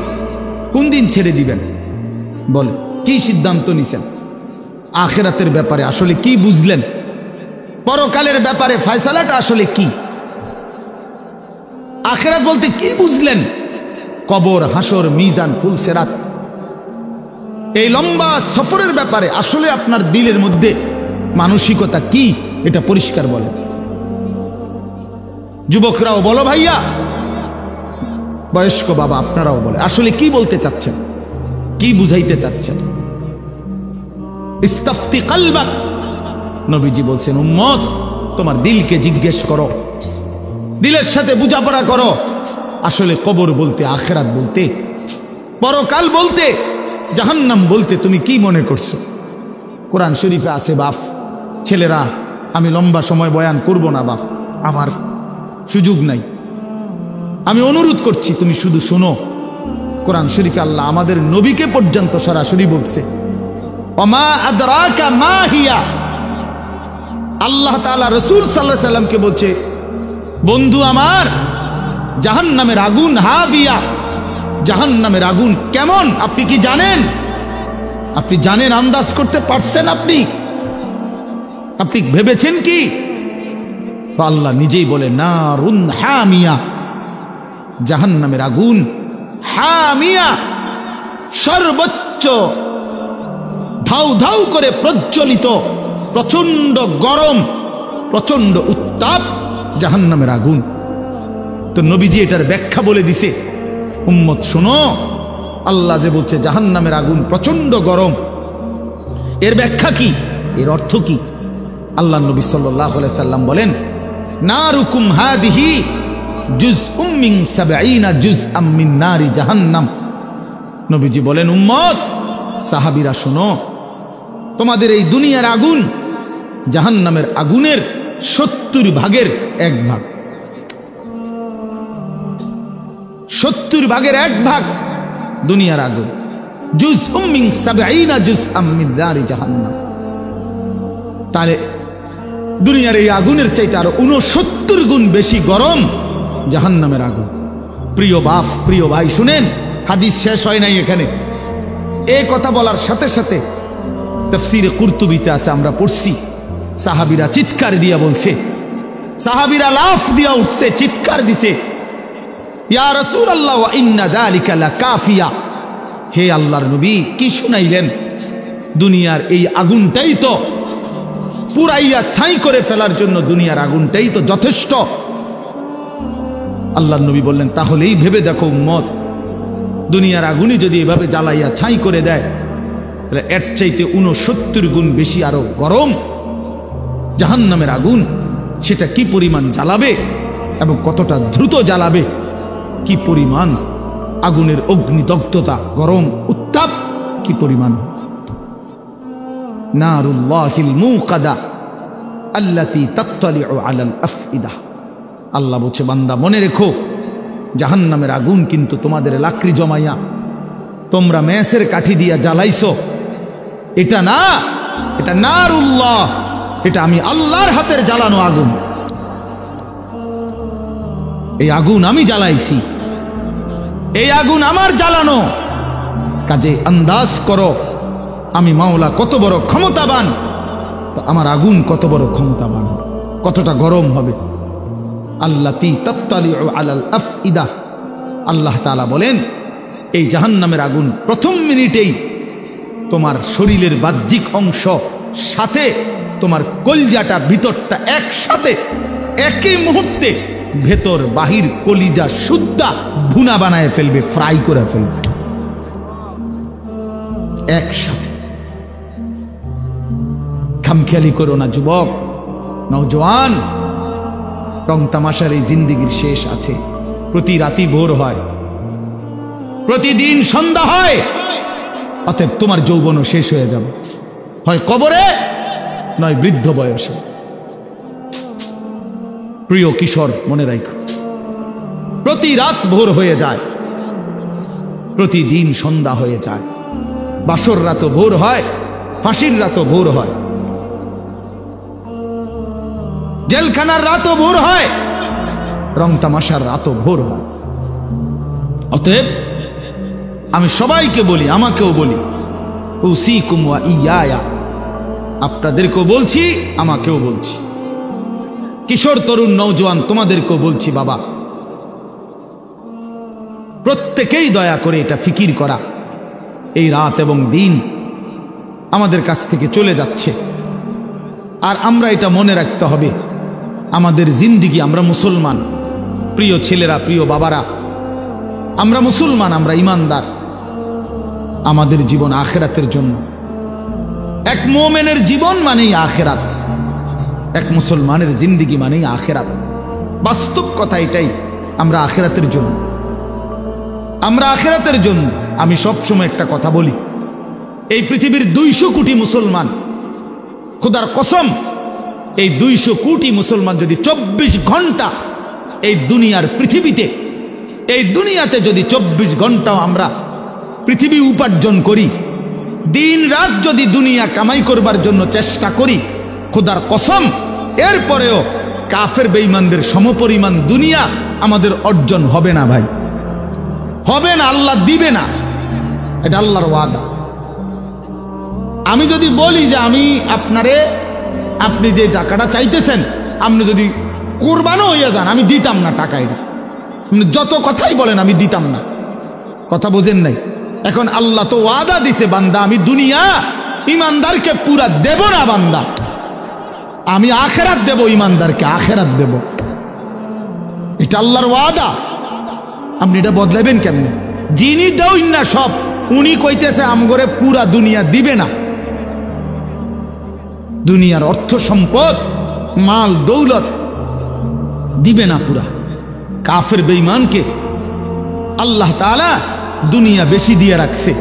কোন দিন ছেড়ে দিবেন? বলে কি সিদ্ধান্ত নিছেন? আখিরাতের ব্যাপারে আসলে কি বুঝলেন? পরকালের ব্যাপারে ফয়সালাটা আসলে কি? আখিরাত বলতে কি বুঝলেন? কবর, হাসর, মিজান, ফুলসেরাত, এই লম্বা সফরের ব্যাপারে আসলে আপনার দিলের মধ্যে মানসিকতা কি, এটা পরিষ্কার বলেন। যুবকরাও বলো ভাইয়া, বয়স্ক বাবা আপনারাও বলে, আসলে কি বলতে চাচ্ছেন, কি বুঝাইতে চাচ্ছেন? ইস্তাফতি কলবাক, নবীজি বলছেন, উম্মত তোমার দিলকে জিজ্ঞেস করো, দিলের সাথে বোঝাপড়া করো, আসলে কবর বলতে, আখিরাত বলতে, পরকাল বলতে, জাহান্নাম বলতে তুমি কি মনে করছো? কোরআন শরীফে আছে বাপ, ছেলেরা আমি লম্বা সময় বয়ান করব না বাপ, আমার সুযোগ নাই, আমি অনুরোধ করছি তুমি শুধু শোনো। কোরআন শরীফে আল্লাহ আমাদের নবীকে পর্যন্ত সরাসরি বলছে, ওমা আদরাকা মা হিয়া, আল্লাহ তাআলা রাসূল সাল্লাল্লাহু আলাইহি সাল্লামকে বলছে, বন্ধু আমার, জাহান্নামের আগুন হাবিয়া, জাহান্নামের আগুন কেমন আপনি কি জানেন? আপনি জানেন, আন্দাজ করতে পারছেন? আপনি ভেবেছেন কি? আল্লাহ নিজেই বলে, নারুন হামিয়া, জাহান্নামের আগুন হামিয়া, সর্বোচ্চ ধাউ ধাউ করে প্রজ্বলিত, প্রচন্ড গরম, প্রচন্ড উত্তাপ জাহান্নামের আগুন। তো নবীজি এটার ব্যাখ্যা বলে দিছে, উম্মত শোনো, আল্লাহ যে বলছে জাহান্নামের আগুন প্রচন্ড গরম, এর ব্যাখ্যা কি, এর অর্থ কি? আল্লাহ নবী সাল্লাল্লাহু আলাইহি সাল্লাম বলেন, নারুকুম হাদিহি জুজউম মিন 70 জুজআম মিন নারি জাহান্নাম। নবীজি বলেন, উম্মত, সাহাবীরা শোনো, তোমাদের এই দুনিয়ার আগুন জাহান্নামের আগুনের 70 ভাগের 1 ভাগ, 70 ভাগের 1 ভাগ দুনিয়ার আগুন। জুজউম মিন 70 জুজআম মিন নারি জাহান্নাম। তাহলে দুনিয়ার এই আগুনের চাইতে আরো 69 গুণ বেশি গরম জাহান্নামের আগুন। প্রিয় বাপ, প্রিয় ভাই, শুনেন, হাদিস শেষ হয় নাই এখানে। এই কথা বলার সাথে সাথে তাফসীরে কুরতুবীতে আছে, আমরা পড়ছি, সাহাবীরা চিৎকার দিয়া বলছে, সাহাবীরা লাফ দিয়া উঠছে, চিৎকার দিছে, ইয়া রাসূলুল্লাহ ওয়া ইন্না যালিকা লাকাফিয়া, হে আল্লাহর নবী, কি শুনাইলেন? দুনিয়ার এই আগুনটাই তো পুরাইয়া ছাই করে ফেলার জন্য, দুনিয়ার আগুনটাই তো যথেষ্ট। আল্লাহর নবী বললেন, তাহলেই ভেবে দেখো উম্মত, দুনিয়ার আগুনই যদি এভাবে জ্বালাইয়া ছাই করে দেয়, তাহলে এর চাইতে 69 গুণ বেশি আরো গরম জাহান্নামের আগুন, সেটা কি পরিমাণ জ্বালাবে এবং কতটা দ্রুত জ্বালাবে, কি পরিমাণ আগুনের অগ্নিদগ্ধতা, গরম উত্তাপ কি পরিমাণ। নারুল্লাহিল মুকাদা আল্লাতী তাত্তালিউ আলাল আফইদা, আল্লাহ বলছে, বান্দা মনে রেখো, জাহান্নামের আগুন কিন্তু তোমাদের লাকড়ি জমাইয়া তোমরা মেসের কাঠি দিয়া জ্বালাইছো, এটা না, এটা নারুল্লাহ, এটা আমি আল্লাহর হাতের জ্বালানো আগুন। এই আগুন আমি জ্বালাইছি, এই আগুন আমার জ্বালানো। কাজে আন্দাজ করো আমি মাওলা কত বড় ক্ষমতাবান, আমার আগুন কত বড় ক্ষমতাবান, কতটা গরম হবে। আল্লাতী তাত্তালিউ আলাল আফইদা, আল্লাহ তাআলা বলেন এই জাহান্নামের আগুন প্রথম মিনিটেই তোমার শরীরের বাহ্যিক অংশ সাথে তোমার কলিজাটা ভিতরটা একসাথে একই মুহূর্তে ভেতর বাহির কলিজা শুদ্ধা ভুনা বানায় ফেলবে, ফ্রাই করে ফেলবে একসাথে। খামখেয়ালি করো না যুবক, নওজোয়ান। রং তামাশার এই জিন্দেগির শেষ আছে। প্রতি রাতি ভোর হয়, প্রতিদিন সন্ধ্যা হয়। অতএব তোমার যৌবনও শেষ হয়ে যাবে, হয় কবরে নয় বৃদ্ধ বয়সে। প্রিয় কিশোর, মনে রাখো প্রতি রাত ভোর হয়ে যায়, প্রতিদিন সন্ধ্যা হয়ে যায়। বাসর রাতও ভোর হয়, ফাঁসির রাতও ভোর হয়, জেলখানার রাতও ভোর হয়, রং তামাশার রাতও ভোর হয়। অতএব আমি সবাইকে বলি, আমাকেও বলি, উসিকুম ওয়া ইয়া, আপনাদেরকেও বলছি আমাকেও বলছি, কিশোর তরুণ নওজোয়ান তোমাদেরকেও বলছি, বাবা প্রত্যেকেই দয়া করে এটা ফিকির করা, এই রাত এবং দিন আমাদের কাছ থেকে চলে যাচ্ছে। আর আমরা এটা মনে রাখতে হবে, আমাদের জিন্দিগি, আমরা মুসলমান, প্রিয় ছেলেরা, প্রিয় বাবারা, আমরা মুসলমান, আমরা ইমানদার। আমাদের জীবন আখেরাতের জন্য। এক মুমিনের জীবন মানেই আখেরাত, এক মুসলমানের জিন্দিগি মানেই আখেরাত। বাস্তব কথা এটাই, আমরা আখেরাতের জন্য, আমরা আখেরাতের জন্য। আমি সবসময় একটা কথা বলি, এই পৃথিবীর 200 কোটি মুসলমান, খোদার কসম, এই 200 কোটি মুসলমান যদি 24 ঘন্টা এই দুনিয়ার পৃথিবীতে, এই দুনিয়াতে যদি 24 ঘন্টাও আমরা পৃথিবী উপার্জন করি, দিন রাত যদি দুনিয়া কামাই করবার জন্য চেষ্টা করি, খোদার কসম এরপরেও কাফের বেঈমানদের সমপরিমাণ দুনিয়া আমাদের অর্জন হবে না ভাই, হবে না, আল্লাহ দিবে না, এটা আল্লাহর ওয়াদা। আমি যদি বলি যে আমি আপনারে, আপনি যে টাকাটা চাইতেছেন, আপনি যদি কুরবানও হইয়া যান, আমি দিতাম না টাকা, এটা যত কথাই বলেন আমি দিতাম না, কথা বোঝেন নাই। এখন আল্লাহ তো ওয়াদা দিছে, বান্দা আমি দুনিয়া ইমানদারকে পুরা দেব না, বান্দা আমি আখেরাত দেব, ইমানদারকে আখেরাত দেব, এটা আল্লাহর ওয়াদা। আপনি এটা বদলাবেন কেমনে? যিনি দেউন না সব, উনি কইতেছে আমগরে পুরা দুনিয়া দিবে না। দুনিয়ার অর্থ সম্পদ, মাল দৌলত দিবে না পুরা। কাফের বেঈমানকে আল্লাহ তাআলা দুনিয়া বেশি দিয়ে রাখছে,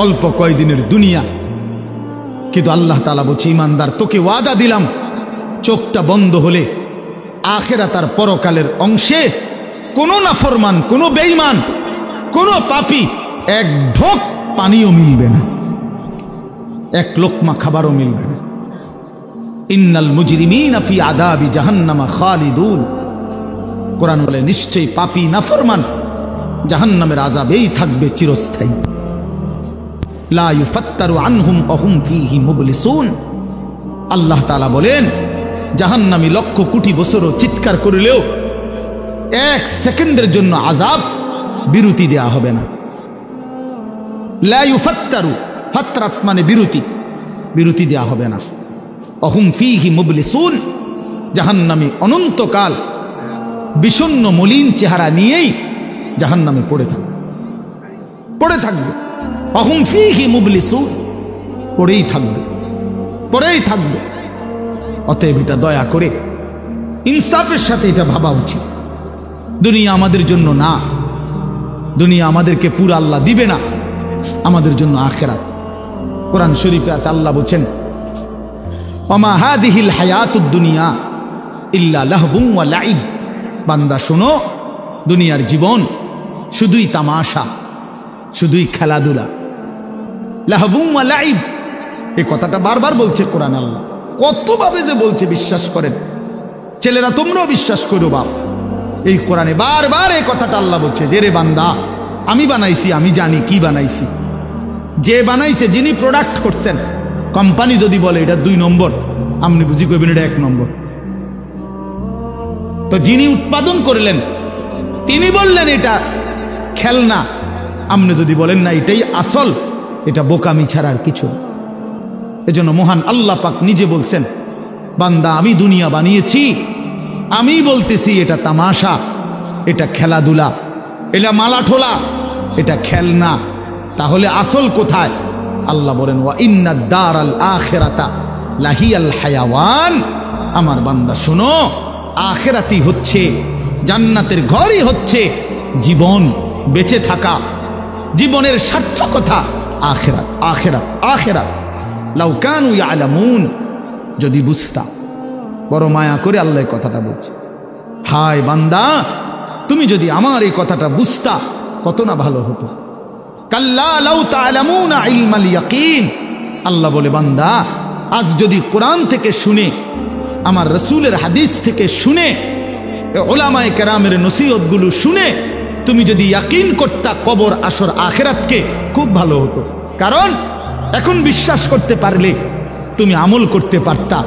অল্প কয়দিনের দুনিয়া। কিন্তু আল্লাহ তাআলা বলছে, ইমানদার তোকে ওয়াদা দিলাম, চোখটা বন্ধ হলে আখিরাত আর পরকালের অংশে কোনো নাফরমান, কোনো বেঈমান, কোনো পাপী এক ঢোক পানিও মিলবে না, এক লোকমা খাবারও মিলবে না। ইন্নাল মুজরিমিনা ফি আযাবি জাহান্নামা খালিদুন, কোরআন বলে নিশ্চয়ই পাপী নাফরমান জাহান্নামের আযাবেই থাকবে চিরস্থায়ী। লা ইউফাত্তারু আনহুম ওয়া হুম ফীহি মুবলিসুন, আল্লাহ তাআলা বলেন জাহান্নামী লক্ষ কোটি বছরও চিৎকার করলেও 1 সেকেন্ডের জন্য আযাব বিরতি দেয়া হবে না। লা ইউফাত্তারু, ফাতরাত মানে বিরতি, বিরতি দেয়া হবে না। ওয়া হুম ফীহি মুবলিসুন, জাহান্নামী অনন্তকাল বিষণ্ণ মলিন চেহারা নিয়েই জাহান্নামে পড়ে থাকবে, পড়ে থাকবে। ওয়া হুম ফীহি মুবলিসুন, পড়েই থাকবে, পড়েই থাকবে। অতএব এটা দয়া করে ইনসাফের সাথে এটা ভাবা উচিত, দুনিয়া আমাদের জন্য না, দুনিয়া আমাদেরকে পুরো আল্লাহ দিবে না, আমাদের জন্য আখিরাত। কোরআন শরীফে আছে, আল্লাহ বলেন ওমা হাদিহিল হায়াতুদ দুনিয়া ইল্লা লাহবুন ওয়া লাইব, বান্দা শোনো দুনিয়ার জীবন শুধুই তামাশা, শুধুই খেলাধুলা। লাহবুন ওয়া লাইব, এই কথাটা বারবার বলছে কোরআন আল্লাহ, কতভাবে যে বলছে বিশ্বাস করেন। ছেলেরা তোমরাও বিশ্বাস করো বাপ, এই কোরআনে বারবার এই কথাটা আল্লাহ বলছে যে রে বান্দা আমি বানাইছি, আমি জানি কি বানাইছি। যে বানাইছে, যিনি প্রোডাক্ট করছেন, কোম্পানি যদি বলে এটা 2 নম্বর, আপনি বুঝি করবেন এটা 1 নম্বর। তো যিনি উৎপাদন করলেন তিনি বললেন এটা খেলনা, আপনি যদি বলেন না এটাই আসল, এটা বোকামি ছাড়া আর কিছু। এজন্য মহান আল্লাহ পাক নিজে বলছেন, বান্দা আমি দুনিয়া বানিয়েছি, আমি বলতেছি এটা তামাশা, এটা খেলাধুলা, এটা মালাঠোলা, এটা খেলনা, তাহলে আসল কোথায়? আল্লাহ বলেন ওয়া ইন্নাদ দারাল আখিরাতা লাহিয়াল হায়াওয়ান। আমার বান্দা শোনো, আখিরাতই হচ্ছে, জান্নাতের ঘরই হচ্ছে জীবন, বেঁচে থাকা, জীবনের সার্থকতা আখিরাত, আখিরাত, আখিরাত। লাউ কানু ইয়ালামুন, যদি বুঝতা। বড় মায়া করে আল্লাহ এই কথাটা বলছে, হায় বান্দা তুমি যদি আমার এই কথাটা বুঝতা কত না ভালো হতো। কাল্লা লাউ তা'লামুনা ইলমাল ইয়াকিন, আল্লাহ বলে বান্দা আজ যদি কোরআন থেকে শুনে, আমার রাসূলের হাদিস থেকে শুনে, উলামায়ে কেরামের নসিহতগুলো শুনে তুমি যদি ইয়াকিন করতা কবর, আসর, আখিরাতকে, খুব ভালো হতো। কারণ এখন বিশ্বাস করতে পারলে তুমি আমল করতে পারতা,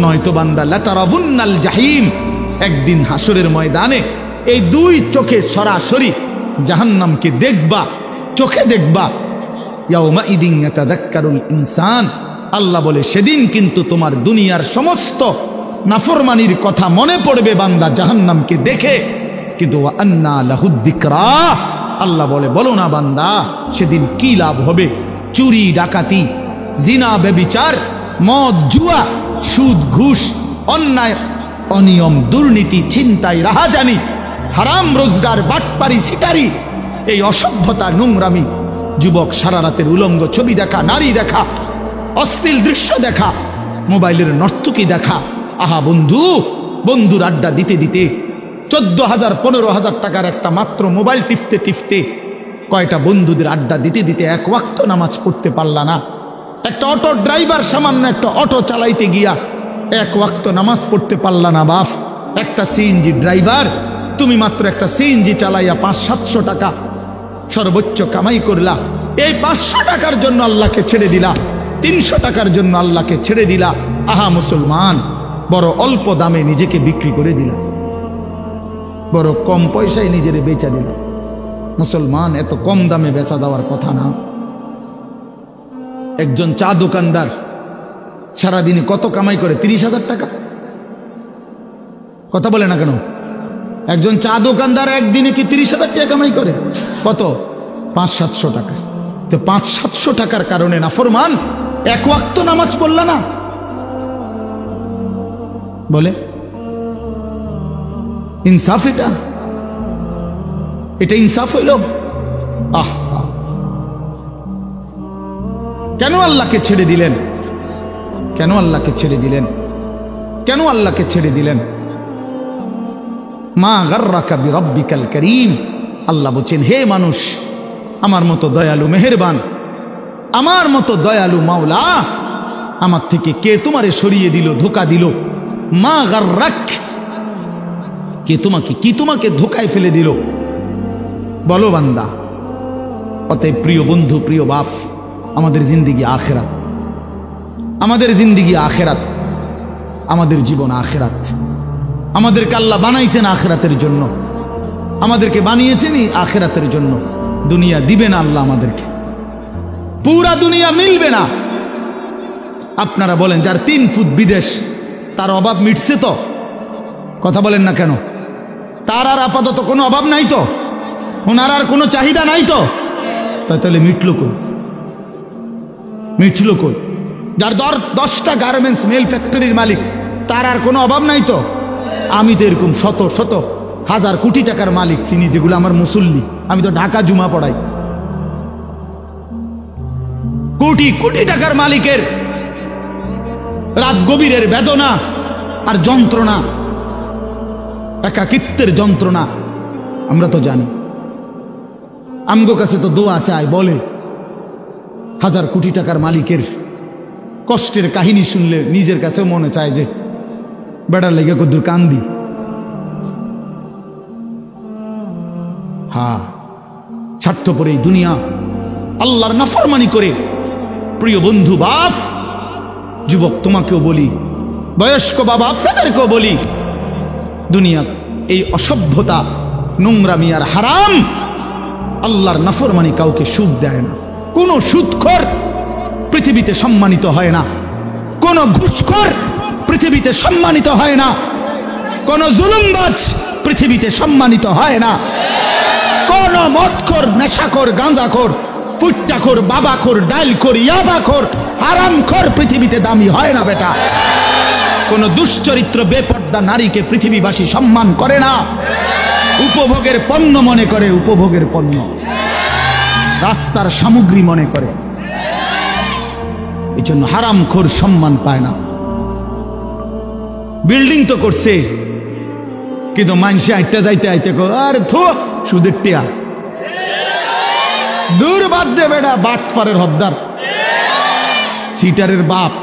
নয়তো বান্দা লাতারাবুন্নাল জাহিম, একদিন হাসরের ময়দানে এই 2 চোখে সরাসরি জাহান্নামকে দেখবা, চোখে দেখবা। ইয়াউমা ইদিন ইয়াতাযাক্কারুল ইনসান, আল্লাহ বলে সেদিন কিন্তু তোমার দুনিয়ার সমস্ত নাফরমানির কথা মনে পড়বে বান্দা জাহান্নামকে দেখে, কিন্তু ওয়া আন্না লাহুদ যিকরা, আল্লাহ বলে বলো না বান্দা সেদিন কি লাভ হবে? চুরি ডাকাতি, জিনা ব্যভিচার, মদ জুয়া, সুদ ঘুষ, অন্যায় অনিয়ম, দুর্নীতি, ছিনতাই, রাহাজানি, হারাম রোজগার, বাটপারি, সিটারি, এই অসভ্যতা, নোংরামি, যুবক সারা রাতের উলঙ্গ ছবি দেখা, নারী দেখা, অশ্লীল দৃশ্য দেখা, মোবাইলের নর্তকী দেখা। আহা বন্ধু, বন্ধুর আড্ডা দিতে দিতে 14,000 15,000 টাকার একটা মাত্র মোবাইল টিপতে টিপতে কয়টা বন্ধুদের আড্ডা দিতে দিতে 1 ওয়াক্ত নামাজ পড়তে পারলা না। একটা অটো ড্রাইভার সামান্য একটা অটো চালাইতে গিয়া 1 ওয়াক্ত নামাজ পড়তে পারলা না বাপ। একটা সিএনজি ড্রাইভার, তুমি মাত্র একটা সিএনজি চালাইয়া 500-700 টাকা সর্বোচ্চ কামাই করলা। এই 500 টাকার জন্য আল্লাহকে ছেড়ে দিলা, 300 টাকার জন্য আল্লাহকে ছেড়ে দিলা। আহা মুসলমান, বড় অল্প দামে নিজেকে বিক্রি করে দিলা, বড় কম পয়সায় নিজের বেচা দিলা। মুসলমান, এত কম দামে বেচা দেওয়ার কথা না। একজন চা দোকানদার সারাদিনে কত কামাই করে? 30,000 টাকা। কথা বলে না কেন? একজন চা দোকানদার একদিনে কি 30,000 টাকা কামাই করে? কত? 500-700 টাকা। তো 500-700 টাকার কারণে নাফরমান 1 ওয়াক্ত নামাজ পড়লা না? বলে ইনসাফ? এটা ইনসাফ হইল? আহ, কেন আল্লাহকে ছেড়ে দিলেন? কেন আল্লাহকে ছেড়ে দিলেন? কেন আল্লাহকে ছেড়ে দিলেন? মা গাররাকা বিরাব্বিকাল কারীম, আল্লাহ বলছেন হে মানুষ, আমার মতো দয়ালু মেহেরবান, আমার মতো দয়ালু মাওলা, আমার থেকে কে তোমারে সরিয়ে দিল, ধোঁকা দিল? মা গাররাক, কে তোমাকে, কি তোমাকে ধোঁকায় ফেলে দিল? বলো বান্দা। অতএব প্রিয় বন্ধু, প্রিয় বাপ, আমাদের জিন্দিগি আখেরাত, আমাদের জিন্দিগি আখেরাত, আমাদের জীবন আখেরাত। আমাদেরকে আল্লাহ বানাইছেন আখেরাতের জন্য, আমাদেরকে বানিয়েছেনই আখেরাতের জন্য। দুনিয়া দিবে না আল্লাহ আমাদেরকে, পুরা দুনিয়া মিলবে না। আপনারা বলেন যার 3 ফুট বিদেশ, তার অভাব মিটছে তো? কথা বলেন না কেন? তার আর আপাতত কোনো অভাব নাই তো? ওনার আর কোনো চাহিদা নাই তো? তাহলে মিটলো কই? মিটলো কই? যার 10টা গার্মেন্টস মেল ফ্যাক্টরির মালিক, তার আর কোনো অভাব নাই তো? আমি তো এরকম শত শত হাজার কোটি টাকার মালিক চিনি, যেগুলো আমার মুসল্লি। আমি তো ঢাকা জুমা পড়াই। কোটি কোটি টাকার মালিকের রাত গভীরের বেদনা আর যন্ত্রণা, একাকিত্বের যন্ত্রণা আমরা তো জানি। আমগো কাছে তো দোয়া চায়, বলে হাজার কোটি টাকার মালিকের কষ্টের কাহিনী শুনলে নিজের কাছেও মনে চায় যে বেড়ার লেগে কদ্দুর কান্দি। হ্যাঁ, স্বার্থপর এই দুনিয়া, আল্লাহর নাফরমানি করে। প্রিয় বন্ধু বাপ, যুবক তোমাকেও বলি, বয়স্ক বাবা আপনাদেরকেও বলি, দুনিয়া এই অসভ্যতা, নোংরামি আর হারাম, আল্লাহর নাফরমানি কাউকে সুখ দেয় না। কোন সুদখোর পৃথিবীতে সম্মানিত হয় না, কোন ঘুষখোর পৃথিবীতে সম্মানিত হয় না, কোন জুলুমবাজ পৃথিবীতে সম্মানিত হয় না, কোন মদখোর, নেশাখোর, গাঁজাখোর, ফুট্টাখোর, বাবাখোর, ডাইলখোর, ইয়াবাখোর, হারামখোর পৃথিবীতে দামি হয় না বেটা। কোন দুশ্চরিত্র বেপর্দা নারীকে পৃথিবীবাসী সম্মান করে না, উপভোগের পণ্য মনে করে, উপভোগের পণ্য, রাস্তার সামগ্রী মনে করে। এই জন্য হারামখোর সম্মান পায় না। বিল্ডিং তো করছে, কিন্তু মানুষে আইতে যাইতে আইতে আর থো সুদের টিয়া, দূর বাদ দে বেটা, বাটফারের হদ্দার, সিটারের বাপ।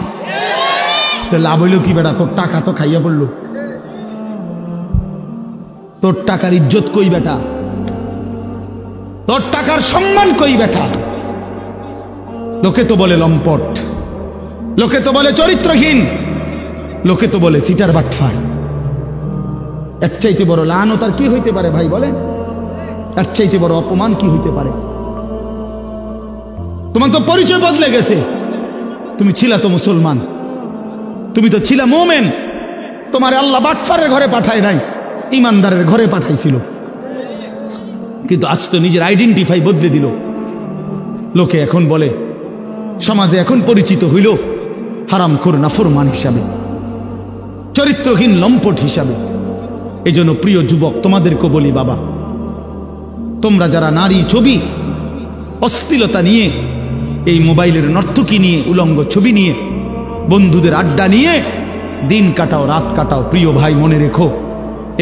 লাভ হইল কি বেটা? তোর টাকা তো খাইয়া পড়ল, তোর টাকার ইজ্জত কই বেটা? তোর টাকার সম্মান কই বেটা? লোকে তো বলে লম্পট, লোকে তো বলে চরিত্রহীন, লোকে তো বলে সিটার বাটফার। এর চাইতে বড় লানত আর কি হইতে পারে ভাই বলেন? এর চাইতে বড় অপমান কি হইতে পারে? তোমার তো পরিচয় বদলে গেছে। তুমি ছিলা তো মুসলমান, তুমি তো ছিলা মোমেন, তোমার আল্লাহ বাটফারের ঘরে পাঠায় নাই, ইমানদারের ঘরে পাঠাইছিল। কিন্তু আজ তো নিজের আইডেন্টিফাই বদলে দিল। লোকে এখন বলে, সমাজে এখন পরিচিত হইল হারামখোর, নাফরমান হিসাবে, চরিত্রহীন, লম্পট হিসাবে। এই জন্য প্রিয় যুবক তোমাদেরকে বলি, বাবা, তোমরা যারা নারী ছবি, অশ্লীলতা নিয়ে, এই মোবাইলের নর্তকী নিয়ে, উলঙ্গ ছবি নিয়ে, বন্ধুদের আড্ডা নিয়ে দিন কাটাও, রাত কাটাও, প্রিয় ভাই মনে রেখো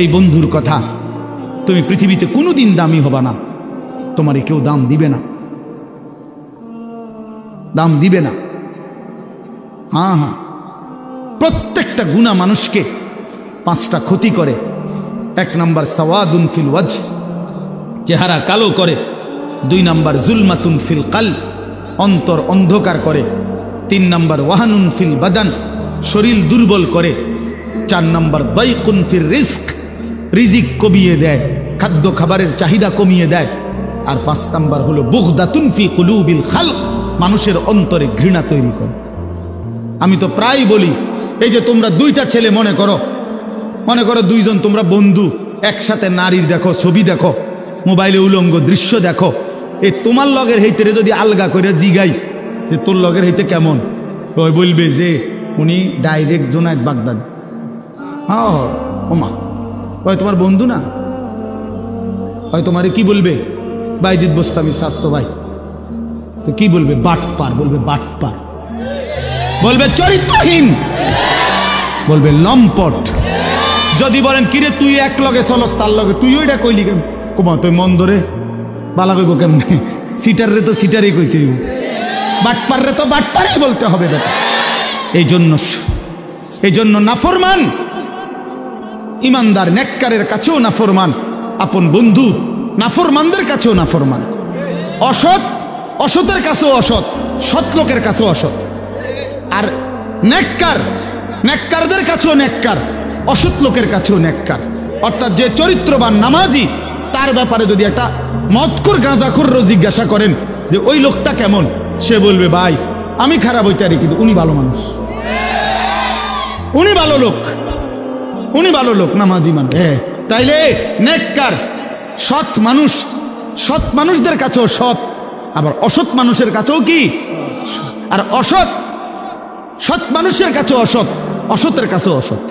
এই বন্ধুর কথা, তুমি পৃথিবীতে কোনোদিন দামি হবা না, তোমারে কেউ দাম দিবে না, দাম দিবে না। হ্যাঁ হ্যাঁ, প্রত্যেকটা গুনাহ মানুষকে 5টা ক্ষতি করে। 1 নাম্বার সাওয়াদুন ফিল ওয়াজ, চেহারা কালো করে। 2 নাম্বার জুলমাতুন ফিল কলব, অন্তর অন্ধকার করে। 3 নাম্বার ওয়াহানুন ফিল বাদান, শরীর দুর্বল করে। 4 নাম্বার দাইকুন ফির রিজক, রিজিক কমিয়ে দেয়, খাদ্য খাবারের চাহিদা কমিয়ে দেয়। আর 5 নাম্বার হলো বুগদাতুন ফি কুলুবিল খালক, মানুষের অন্তরে ঘৃণা তৈরি করে। আমি তো প্রায় বলি, এই যে তোমরা 2টা ছেলে মনে করো 2জন তোমরা বন্ধু, একসাথে নারীর দেখো, ছবি দেখো, মোবাইলে উলঙ্গ দৃশ্য দেখো, এই তোমার লগের হইতে যদি আলগা করে জিগাই যে তোর লগের হইতে কেমন, ওই বলবে যে উনি ডাইরেক্ট জোনায়েদ বাগদাদ। হ্যাঁ ওমা, ওই তোমার বন্ধু না, ওই তোমারে কি বলবে? বাইজিদ বোস্তামি স্বাস্থ্য ভাই। তো কি বলবে? বাটপার বলবে, বাটপার বলবে, চরিত্রহীন বলবে, লম্পট। যদি বলেন কিরে তুই এক লগে চলস, তার লগে তুই ওইটা কইলি কেন? কুমা তুই মন ধরে বালা কইব কেমনে? সিটার রে তো সিটারই কইতে হইব, বাটপার রে তো বাটপারই বলতে হবে বেটা। এই জন্য নাফরমান ইমানদার, নেককারের কাছেও নাফরমান, আপন বন্ধু নাফরমানদের কাছেও নাফরমান, অসৎ অসতের কাছেও অসৎ, সৎ লোকের কাছেও অসৎ। আর নেককারদের কাছেও নেককার, অসৎ লোকের কাছেও নেককার। অর্থাৎ যে চরিত্রবান নামাজি, তার ব্যাপারে যদি একটা মদখোর, গাঁজাখোর জিজ্ঞাসা করেন যে ওই লোকটা কেমন, সে বলবে ভাই আমি খারাপ হইতে পারি, কিন্তু উনি ভালো মানুষ, উনি ভালো লোক, উনি ভালো লোক, নামাজি মানুষ। হ্যাঁ, তাইলে নেককার সৎ মানুষ, সৎ মানুষদের কাছেও সৎ, আবার অসৎ মানুষের কাছেও কি? আর অসৎ সৎ মানুষের কাছেও অসৎ, অসতের কাছেও অসৎ,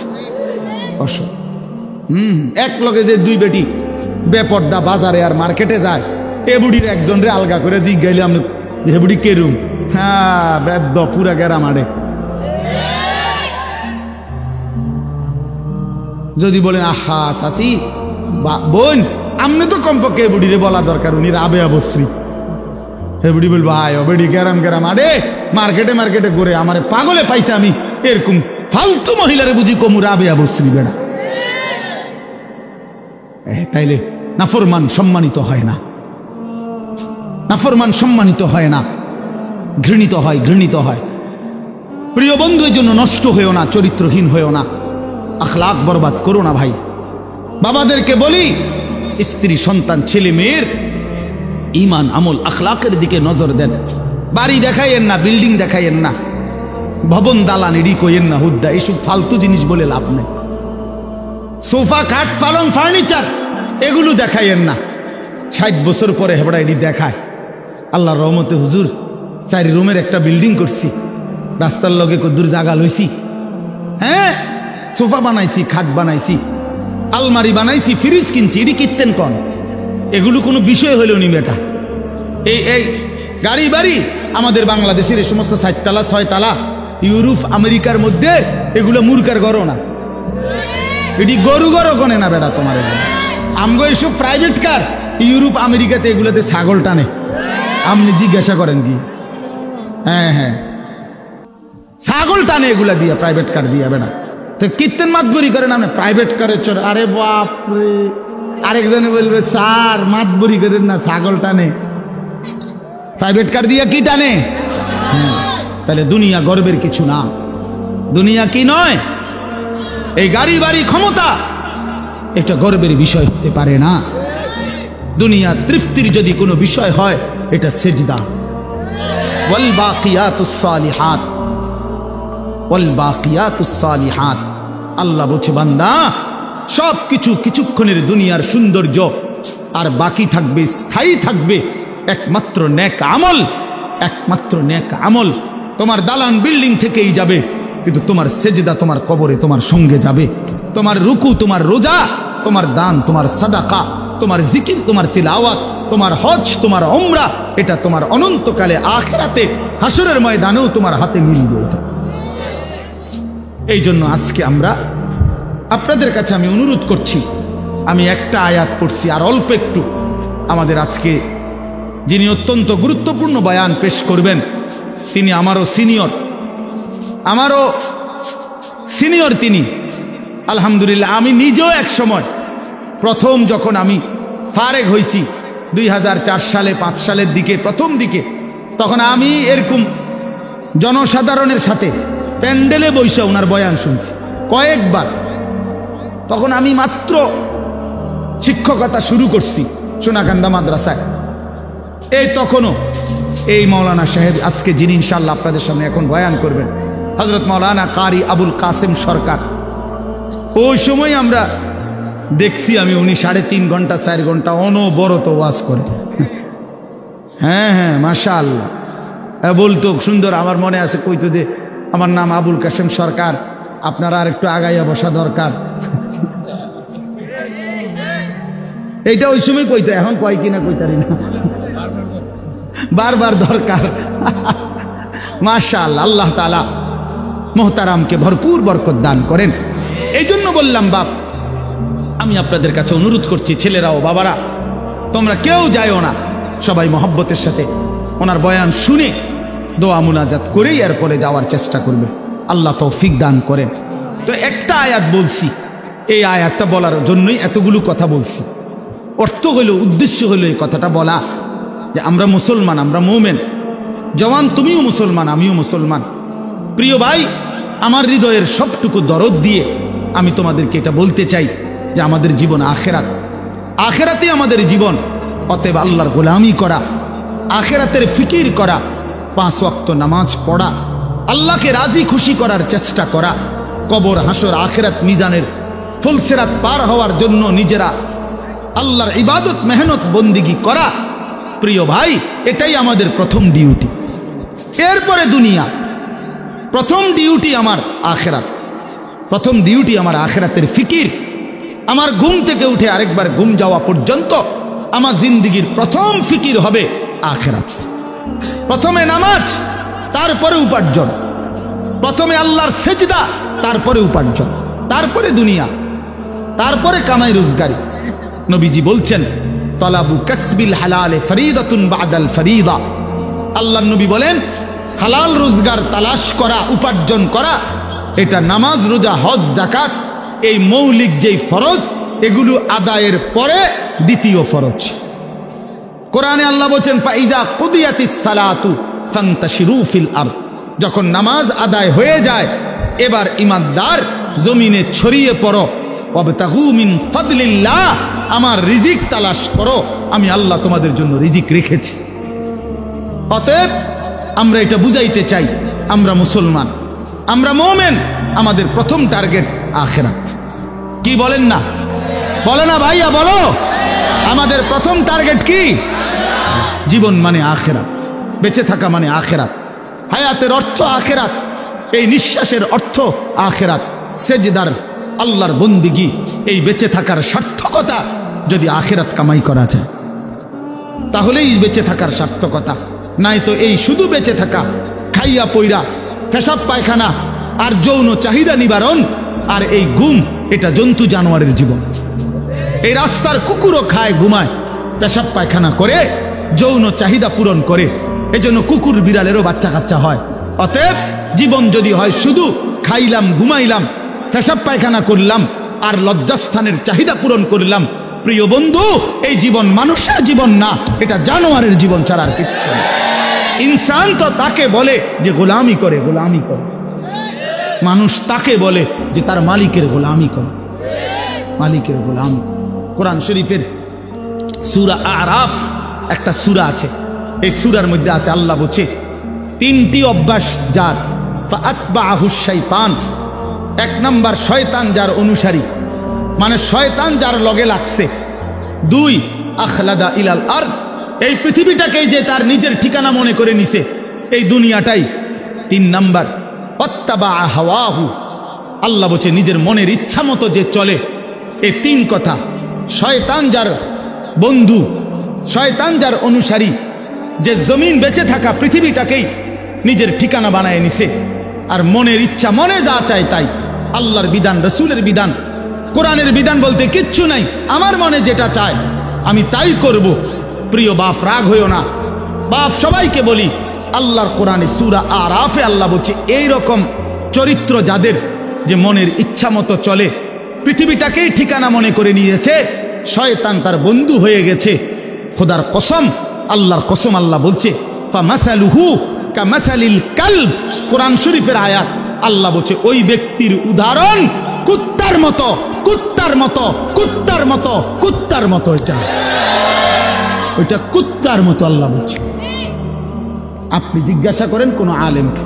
অসৎ। এক লগে যে 2 বেটি বেপর্দা বাজারে আর মার্কেটে যায়, এ বুড়ির একজন রে আলগা করে জিজ্ঞাইলে আমি যে বুড়ি কেরুম, হ্যাঁ বেদ্য পুরা গেরা মারে। যদি বলেন আহা চাচি বোন, আপনি তো কমপক্ষে বুড়িরে বলা দরকার, উনি রাবে অবশ্রী, এবারে বলবো আয় বেড়ি গ্যারাম গ্যারাম, আরে মার্কেটে মার্কেটে করে আমার পাগলে পাইছে, আমি এরকম ফালতু মহিলারে বুঝি কমু রাবেয়া বসরি বেড়া। তাইলে নাফরমান সম্মানিত হয় না, নাফরমান সম্মানিত হয় না, ঘৃণিত হয়, ঘৃণিত হয়। প্রিয় বন্ধু, এই জন্য নষ্ট হয়েও না, চরিত্রহীন হয়েও না, আখলাক বরবাদ করো না ভাই। বাবাদেরকে বলি, স্ত্রী সন্তান ছেলে মেয়ের ইমান আমল আখলাকের দিকে নজর দেন। বাড়ি দেখাইয়েন না, বিল্ডিং দেখাইয়েন না, ভবন দালান এডি কইয়েন না, হুদ্দা এইসব ফালতু জিনিস বলে লাভ নেই। সোফা খাট পালং ফার্নিচার এগুলো দেখাইয়েন না। 60 বছর পরে হেবড়া এডি দেখায়। আল্লাহর রহমতে হুজুর 4 রুমের একটা বিল্ডিং করছি, রাস্তার লগে কদ্দুর জায়গা লইছি, হ্যাঁ সোফা বানাইছি, খাট বানাইছি, আলমারি বানাইছি, ফ্রিজ কিনছি, এটি কিনতেন কন? এগুলো কোনো বিষয় হইল নি বেটা। এই গাড়ি বাড়ি আমাদের বাংলাদেশের এই সমস্ত 4 তালা 6 তালা ইউরোপ আমেরিকার মধ্যে এগুলো মূর্খার গড় না, এটি গরু গড় কনে না বেটা তোমার। আমগো এইসব প্রাইভেট কার ইউরোপ আমেরিকাতে এগুলোতে ছাগল টানে, আপনি জিজ্ঞাসা করেন কি? হ্যাঁ হ্যাঁ ছাগল টানে এগুলা দিয়া, প্রাইভেট কার দিয়া বেটা। তো কীর্তন মাতবরি করেন আপনি প্রাইভেট কারের চড়, আরে বাপরে। আরেকজনে বলবে স্যার মাতবরি করেন না, ছাগল টানে, প্রাইভেট কার দিয়া কি টানে? তাহলে দুনিয়া গর্বের কিছু না, দুনিয়া কি নয়, এই গাড়ি বাড়ি ক্ষমতা এটা গর্বের বিষয় হতে পারে না। দুনিয়া তৃপ্তির যদি কোনো বিষয় হয় এটা সেজদা। ওয়াল বাকিয়াতুস সালিহাত, ওয়াল বাকিয়াতুস সালিহাত, আল্লাহ বলছে বান্দা সব কিছু কিছুক্ষণের দুনিয়ার সৌন্দর্য, আর বাকি থাকবে, স্থায়ী থাকবে একমাত্র নেক আমল, একমাত্র নেক আমল। তোমার দালান বিল্ডিং থেকেই যাবে, কিন্তু তোমার সেজদা তোমার কবরে তোমার সঙ্গে যাবে। তোমার রুকু, তোমার রোজা, তোমার দান, তোমার সাদাকা, তোমার জিকির, তোমার তিলাওয়াত, তোমার হজ, তোমার উমরা, এটা তোমার অনন্তকালে আখিরাতে হাসরের ময়দানেও তোমার হাতে মিলবে। এই জন্য আজকে আমরা আপনাদের কাছে আমি অনুরোধ করছি, আমি একটা আয়াত পড়ছি আর অল্প একটু। আমাদের আজকে যিনি অত্যন্ত গুরুত্বপূর্ণ বয়ান পেশ করবেন তিনি আমারও সিনিয়র তিনি। আলহামদুলিল্লাহ আমি নিজেও এক সময় প্রথম যখন আমি ফারেগ হয়েছি 2004 সালে 5 সালের দিকে, প্রথম দিকে, তখন আমি এরকম জনসাধারণের সাথে প্যান্ডেলে বসে ওনার বয়ান শুনছি কয়েকবার। তখন আমি মাত্র শিক্ষকতা শুরু করছি সোনাকান্দা মাদ্রাসায়। এই তখনও এই মাওলানা সাহেব আজকে যিনি ইনশাআল্লাহ আপনাদের সামনে এখন বয়ান করবেন, হযরত মাওলানা কারি আবুল কাসেম সরকার, ওই সময় আমরা দেখছি আমি উনি 3.5 ঘন্টা 4 ঘন্টা অনবরত ওয়াজ করে। হ্যাঁ হ্যাঁ মাশাআল্লাহ বলতো সুন্দর। আমার মনে আছে কইতো যে আমার নাম আবুল কাসেম সরকার, আপনারা আর একটু আগাইয়া বসা দরকার। এইটা ওই সময় কইতো, এখন কয় কিনা কইতারি না, বারবার দরকার। মাশাআল্লাহ, আল্লাহ তাআলা মোহতারামকে ভরপুর বরকত দান করেন। এই জন্য বললাম বাপ, আমি আপনাদের কাছে অনুরোধ করছি, ছেলেরাও বাবারা, তোমরা কেউ যায়ও না, সবাই মহব্বতের সাথে ওনার বয়ান শুনে দোয়া মুনাজাত করেই এরপরে যাওয়ার চেষ্টা করবে। আল্লাহ তৌফিক দান করেন। তো একটা আয়াত বলছি, এই আয়াতটা বলার জন্যই এতগুলো কথা বলছি। অর্থ হইল, উদ্দেশ্য হইল এই কথাটা বলা যে আমরা মুসলমান, আমরা মুমিন। জওয়ান তুমিও মুসলমান, আমিও মুসলমান। প্রিয় ভাই, আমার হৃদয়ের সবটুকু দরদ দিয়ে আমি তোমাদেরকে এটা বলতে চাই যে আমাদের জীবন আখেরাত, আখেরাতে আমাদের জীবন। অতএব আল্লাহর গোলামি করা, আখেরাতের ফিকির করা, 5 ওয়াক্ত নামাজ পড়া, আল্লাহকে রাজি খুশি করার চেষ্টা করা, কবর হাসর আখেরাত মিজানের ফুলসিরাত পার হওয়ার জন্য নিজেরা আল্লাহর ইবাদত মেহনত বন্দিগি করা। প্রিয় ভাই, এটাই আমাদের প্রথম ডিউটি। এরপরে দুনিয়া। প্রথম ডিউটি আমার আখেরাত, প্রথম ডিউটি আমার আখেরাতের ফিকির। আমার ঘুম থেকে উঠে আরেকবার ঘুম যাওয়া পর্যন্ত আমার জিন্দিগির প্রথম ফিকির হবে আখেরাত। প্রথমে নামাজ, তারপরে উপার্জন। প্রথমে আল্লাহর সেজদা, তারপরে উপার্জন, তারপরে দুনিয়া, তারপরে কামাই রোজগারি। নবীজি বলছেন, তলাবু কাসবিল হালাল ফরিদাতুন বাদাল ফরিদা। আল্লাহর নবী বলেন হালাল রোজগার তালাশ করা, উপার্জন করা, এটা নামাজ, রোজা, হজ, যাকাত, এই মৌলিক যেই ফরজ, এগুলো আদায়ের পরে দ্বিতীয় ফরজ। কোরআনে আল্লাহ বলেন ফাইজা কুদিয়াতিস সালাতু ফান্তাশিরু ফিল আরদ, যখন নামাজ আদায় হয়ে যায় এবার ইমানদার জমিনে ছড়িয়ে পড়ো, ওয়াবতাগু মিন ফাদলিল্লাহ, আমার রিজিক তালাশ করো, আমি আল্লাহ তোমাদের জন্য রিজিক রেখেছি। অতএব আমরা এটা বুঝাইতে চাই, আমরা মুসলমান, আমরা মুমিন, আমাদের প্রথম টার্গেট আখিরাত। কি বলেন না? বলে না ভাইয়া, বলো। আমাদের প্রথম টার্গেট কি? জীবন মানে আখিরাত, বেঁচে থাকা মানে আখিরাত, হায়াতের অর্থ আখিরাত, এই নিঃশ্বাসের অর্থ আখিরাত, সেজদার আল্লাহর বন্দিগি, এই বেঁচে থাকার সার্থকতা যদি আখিরাত কামাই করা যায় তাহলেই বেঁচে থাকার সার্থকতা। নাই তো এই শুধু বেঁচে থাকা, খাইয়া পইরা, পেশাব পায়খানা আর যৌন চাহিদা নিবারণ আর এই ঘুম, এটা জন্তু জানোয়ারের জীবন। এই রাস্তার কুকুরও খায়, ঘুমায়, পেশাব পায়খানা করে, যৌন চাহিদা পূরণ করে, এজন্য কুকুর বিড়ালেরও বাচ্চা কাচ্চা হয়। অতএব জীবন যদি হয় শুধু খাইলাম, ঘুমাইলাম, পেশাব পায়খানা করলাম আর লজ্জাস্থানের চাহিদা পূরণ করলাম, প্রিয় বন্ধু, এই জীবন মানুষের জীবন না, এটা জানোয়ারের জীবন ছাড়া আর কিচ্ছু না। ইনসান তো তাকে বলে যে গোলামি করে, গোলামি করে। মানুষ তাকে বলে যে তার মালিকের গোলামি করে, মালিকের গোলামি। কোরআন শরীফের সূরা আরাফ একটা সূরা আছে, এই সূরার মধ্যে আছে আল্লাহ বলছে তিনটি অভ্যাস যার, ফাআতবাহুশ শাইতান, এক নাম্বার শয়তান যার অনুসারী, মানে শয়তান যার লগে লাগছে। দুই, আখলাদা ইলাল আরদ, এই পৃথিবীটাকেই যে তার নিজের ঠিকানা মনে করে নিছে, এই দুনিয়াটাই। তিন নাম্বার, অত্তাবা হাওয়াহু, আল্লাহ বলছে নিজের মনের ইচ্ছা মতো যে চলে। এই তিন কথা, শয়তান যার বন্ধু, শয়তান যার অনুসারী, যে জমিন বেঁচে থাকা পৃথিবীটাকেই নিজের ঠিকানা বানায় নিছে, আর মনের ইচ্ছা, মনে যা চায় তাই। আল্লাহর বিধান, রসুলের বিধান, কোরআনের বিধান বলতে কিচ্ছু নাই, আমার মনে যেটা চায় আমি তাই করব। প্রিয় বাপ, রাগ হইও না, বাপ সবাইকে বলি, আল্লাহর কোরআনে সূরা আরাফে আল্লাহ বলছে এই রকম চরিত্র যাদের, যে মনের ইচ্ছা মতো চলে, পৃথিবীটাকেই ঠিকানা মনে করে নিয়েছে, শয়তান তার বন্ধু হয়ে গেছে। খোদার কসম, আল্লাহর কসম, আল্লাহ বলছে ফামাসালুহু কামাসালিল কালব, কোরআন শরীফের আয়াত। আল্লাহ বলছে ওই ব্যক্তির উদাহরণ কুত্তার মতো, কুত্তার মতো, কুত্তার মতো, কুত্তার মতো, ওইটা কুত্তার মতো আল্লাহ বলছে। আপনি জিজ্ঞাসা করেন কোন আলেমকে,